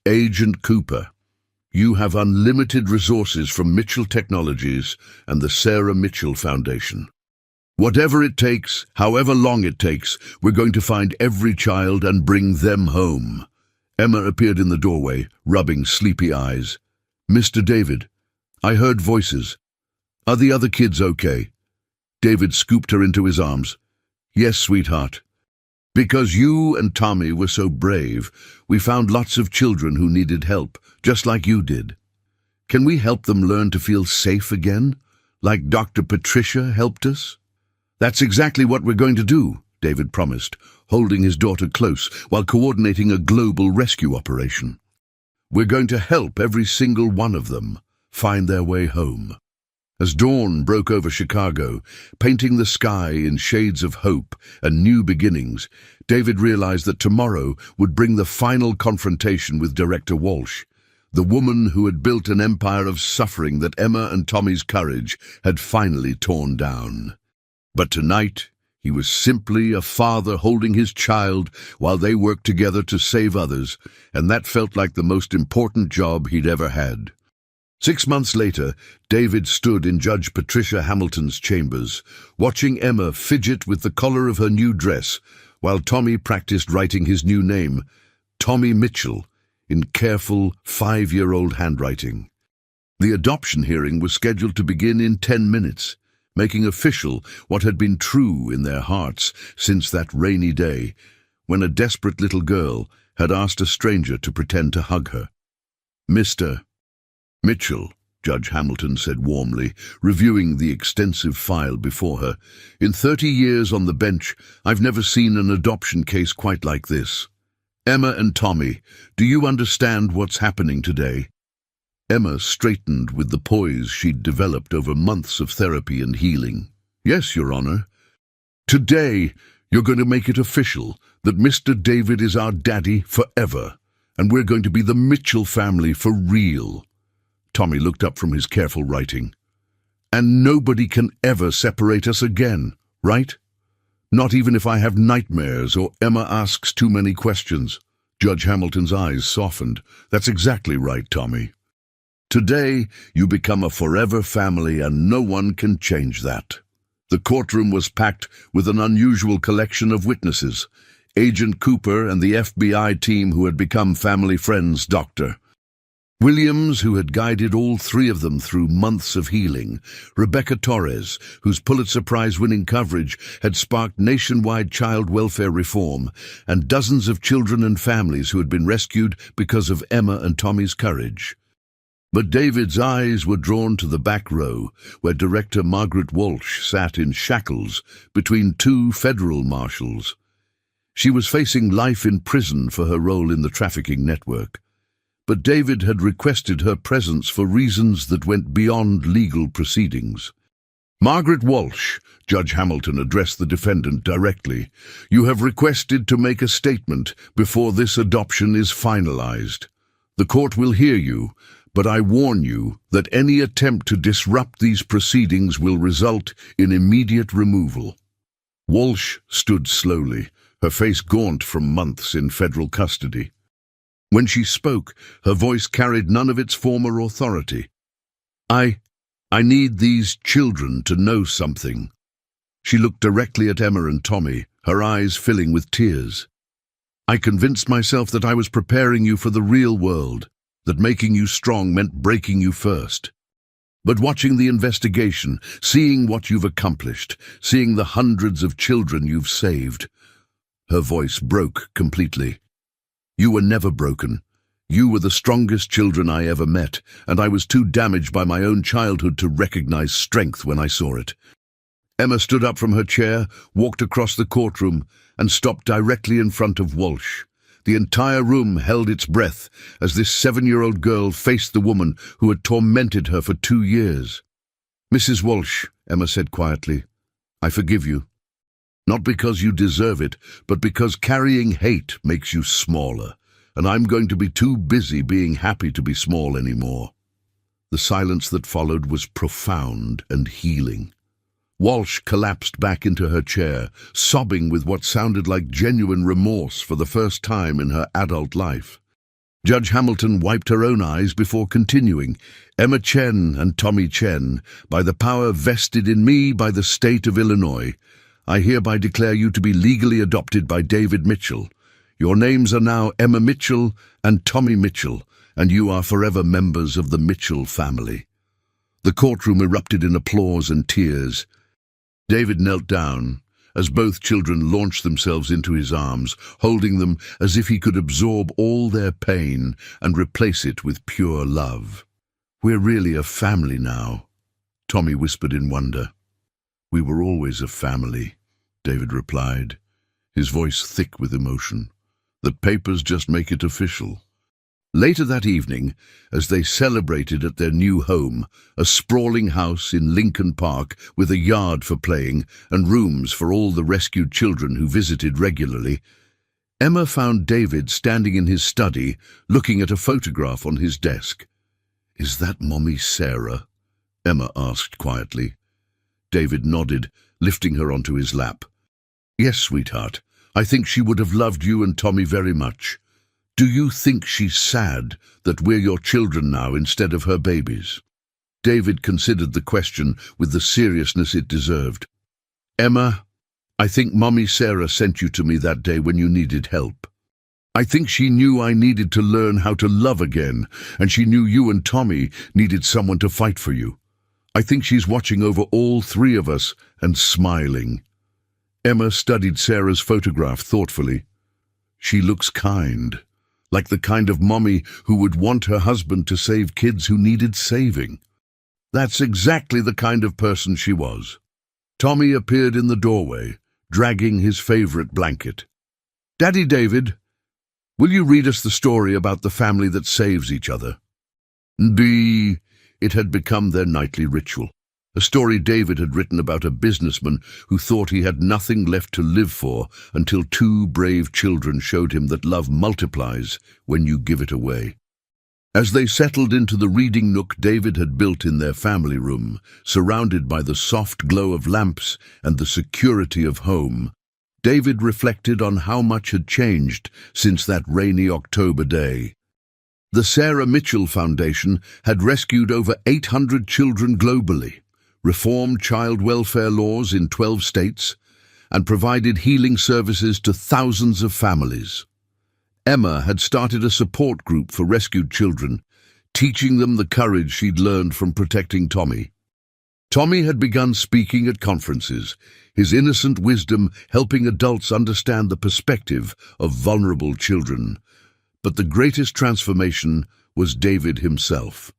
Agent Cooper, you have unlimited resources from Mitchell Technologies and the Sarah Mitchell Foundation. Whatever it takes, however long it takes, we're going to find every child and bring them home. Emma appeared in the doorway, rubbing sleepy eyes. Mr. David, I heard voices. Are the other kids okay? David scooped her into his arms. Yes, sweetheart. Because you and Tommy were so brave, we found lots of children who needed help, just like you did. Can we help them learn to feel safe again, like Dr. Patricia helped us? That's exactly what we're going to do, David promised, holding his daughter close while coordinating a global rescue operation. We're going to help every single one of them find their way home. As dawn broke over Chicago, painting the sky in shades of hope and new beginnings, David realized that tomorrow would bring the final confrontation with Director Walsh, the woman who had built an empire of suffering that Emma and Tommy's courage had finally torn down. But tonight, he was simply a father holding his child while they worked together to save others, and that felt like the most important job he'd ever had. 6 months later, David stood in Judge Patricia Hamilton's chambers, watching Emma fidget with the collar of her new dress, while Tommy practiced writing his new name, Tommy Mitchell, in careful 5-year-old handwriting. The adoption hearing was scheduled to begin in 10 minutes, making official what had been true in their hearts since that rainy day, when a desperate little girl had asked a stranger to pretend to hug her. Mr. Mitchell, Judge Hamilton said warmly, reviewing the extensive file before her. In 30 years on the bench, I've never seen an adoption case quite like this. Emma and Tommy, do you understand what's happening today? Emma straightened with the poise she'd developed over months of therapy and healing. Yes, Your Honor. Today, you're going to make it official that Mr. David is our daddy forever, and we're going to be the Mitchell family for real. Tommy looked up from his careful writing. And nobody can ever separate us again, right? Not even if I have nightmares or Emma asks too many questions. Judge Hamilton's eyes softened. That's exactly right, Tommy. Today, you become a forever family and no one can change that. The courtroom was packed with an unusual collection of witnesses. Agent Cooper and the FBI team who had become family friends, Dr. Williams, who had guided all three of them through months of healing, Rebecca Torres, whose Pulitzer Prize-winning coverage had sparked nationwide child welfare reform, and dozens of children and families who had been rescued because of Emma and Tommy's courage. But David's eyes were drawn to the back row, where director Margaret Walsh sat in shackles between two federal marshals. She was facing life in prison for her role in the trafficking network. But David had requested her presence for reasons that went beyond legal proceedings. "Margaret Walsh," Judge Hamilton addressed the defendant directly, "you have requested to make a statement before this adoption is finalized. The court will hear you, but I warn you that any attempt to disrupt these proceedings will result in immediate removal." Walsh stood slowly, her face gaunt from months in federal custody. When she spoke, her voice carried none of its former authority. I need these children to know something." She looked directly at Emma and Tommy, her eyes filling with tears. "I convinced myself that I was preparing you for the real world, that making you strong meant breaking you first. But watching the investigation, seeing what you've accomplished, seeing the hundreds of children you've saved..." Her voice broke completely. "You were never broken. You were the strongest children I ever met, and I was too damaged by my own childhood to recognize strength when I saw it." Emma stood up from her chair, walked across the courtroom, and stopped directly in front of Walsh. The entire room held its breath as this 7-year-old girl faced the woman who had tormented her for 2 years. "Mrs. Walsh," Emma said quietly, "I forgive you. Not because you deserve it, but because carrying hate makes you smaller, and I'm going to be too busy being happy to be small anymore." The silence that followed was profound and healing. Walsh collapsed back into her chair, sobbing with what sounded like genuine remorse for the first time in her adult life. Judge Hamilton wiped her own eyes before continuing. "Emma Chen and Tommy Chen, by the power vested in me by the state of Illinois, I hereby declare you to be legally adopted by David Mitchell. Your names are now Emma Mitchell and Tommy Mitchell, and you are forever members of the Mitchell family." The courtroom erupted in applause and tears. David knelt down as both children launched themselves into his arms, holding them as if he could absorb all their pain and replace it with pure love. "We're really a family now," Tommy whispered in wonder. "We were always a family," David replied, his voice thick with emotion. "The papers just make it official." Later that evening, as they celebrated at their new home, a sprawling house in Lincoln Park with a yard for playing and rooms for all the rescued children who visited regularly, Emma found David standing in his study, looking at a photograph on his desk. "Is that Mommy Sarah?" Emma asked quietly. David nodded, lifting her onto his lap. "Yes, sweetheart. I think she would have loved you and Tommy very much. Do you think she's sad that we're your children now instead of her babies?" David considered the question with the seriousness it deserved. "Emma, I think Mommy Sarah sent you to me that day when you needed help. I think she knew I needed to learn how to love again, and she knew you and Tommy needed someone to fight for you. I think she's watching over all three of us and smiling." Emma studied Sarah's photograph thoughtfully. "She looks kind, like the kind of mommy who would want her husband to save kids who needed saving." That's exactly the kind of person she was. Tommy appeared in the doorway, dragging his favorite blanket. "Daddy David, will you read us the story about the family that saves each other?" It had become their nightly ritual. A story David had written about a businessman who thought he had nothing left to live for until 2 brave children showed him that love multiplies when you give it away. As they settled into the reading nook David had built in their family room, surrounded by the soft glow of lamps and the security of home, David reflected on how much had changed since that rainy October day. The Sarah Mitchell Foundation had rescued over 800 children globally, reformed child welfare laws in 12 states, and provided healing services to thousands of families. Emma had started a support group for rescued children, teaching them the courage she'd learned from protecting Tommy. Tommy had begun speaking at conferences, his innocent wisdom helping adults understand the perspective of vulnerable children. But the greatest transformation was David himself.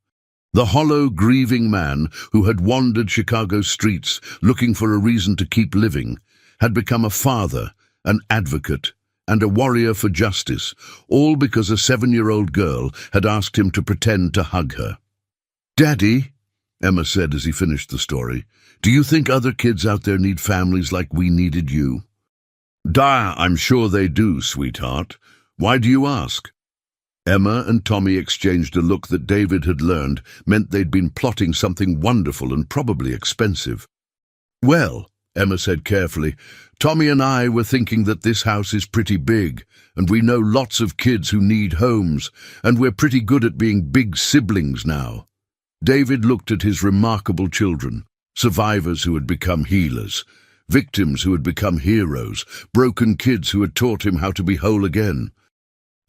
The hollow, grieving man who had wandered Chicago streets looking for a reason to keep living had become a father, an advocate, and a warrior for justice, all because a 7-year-old girl had asked him to pretend to hug her. "Daddy," Emma said as he finished the story, "do you think other kids out there need families like we needed you?" I'm sure they do, sweetheart. Why do you ask?" Emma and Tommy exchanged a look that David had learned meant they'd been plotting something wonderful and probably expensive. "Well," Emma said carefully, "Tommy and I were thinking that this house is pretty big, and we know lots of kids who need homes, and we're pretty good at being big siblings now." David looked at his remarkable children, survivors who had become healers, victims who had become heroes, broken kids who had taught him how to be whole again.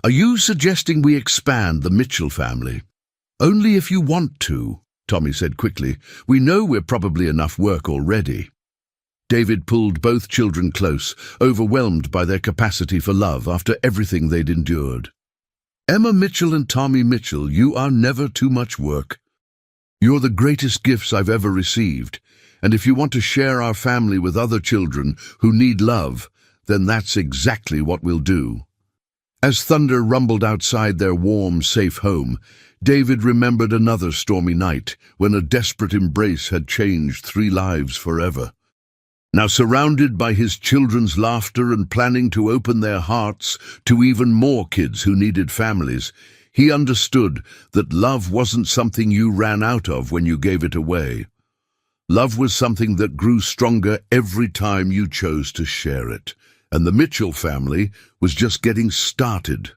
"Are you suggesting we expand the Mitchell family?" "Only if you want to," Tommy said quickly. "We know we're probably enough work already." David pulled both children close, overwhelmed by their capacity for love after everything they'd endured. "Emma Mitchell and Tommy Mitchell, you are never too much work. You're the greatest gifts I've ever received, and if you want to share our family with other children who need love, then that's exactly what we'll do." As thunder rumbled outside their warm, safe home, David remembered another stormy night when a desperate embrace had changed 3 lives forever. Now surrounded by his children's laughter and planning to open their hearts to even more kids who needed families, he understood that love wasn't something you ran out of when you gave it away. Love was something that grew stronger every time you chose to share it, and the Mitchell family was just getting started.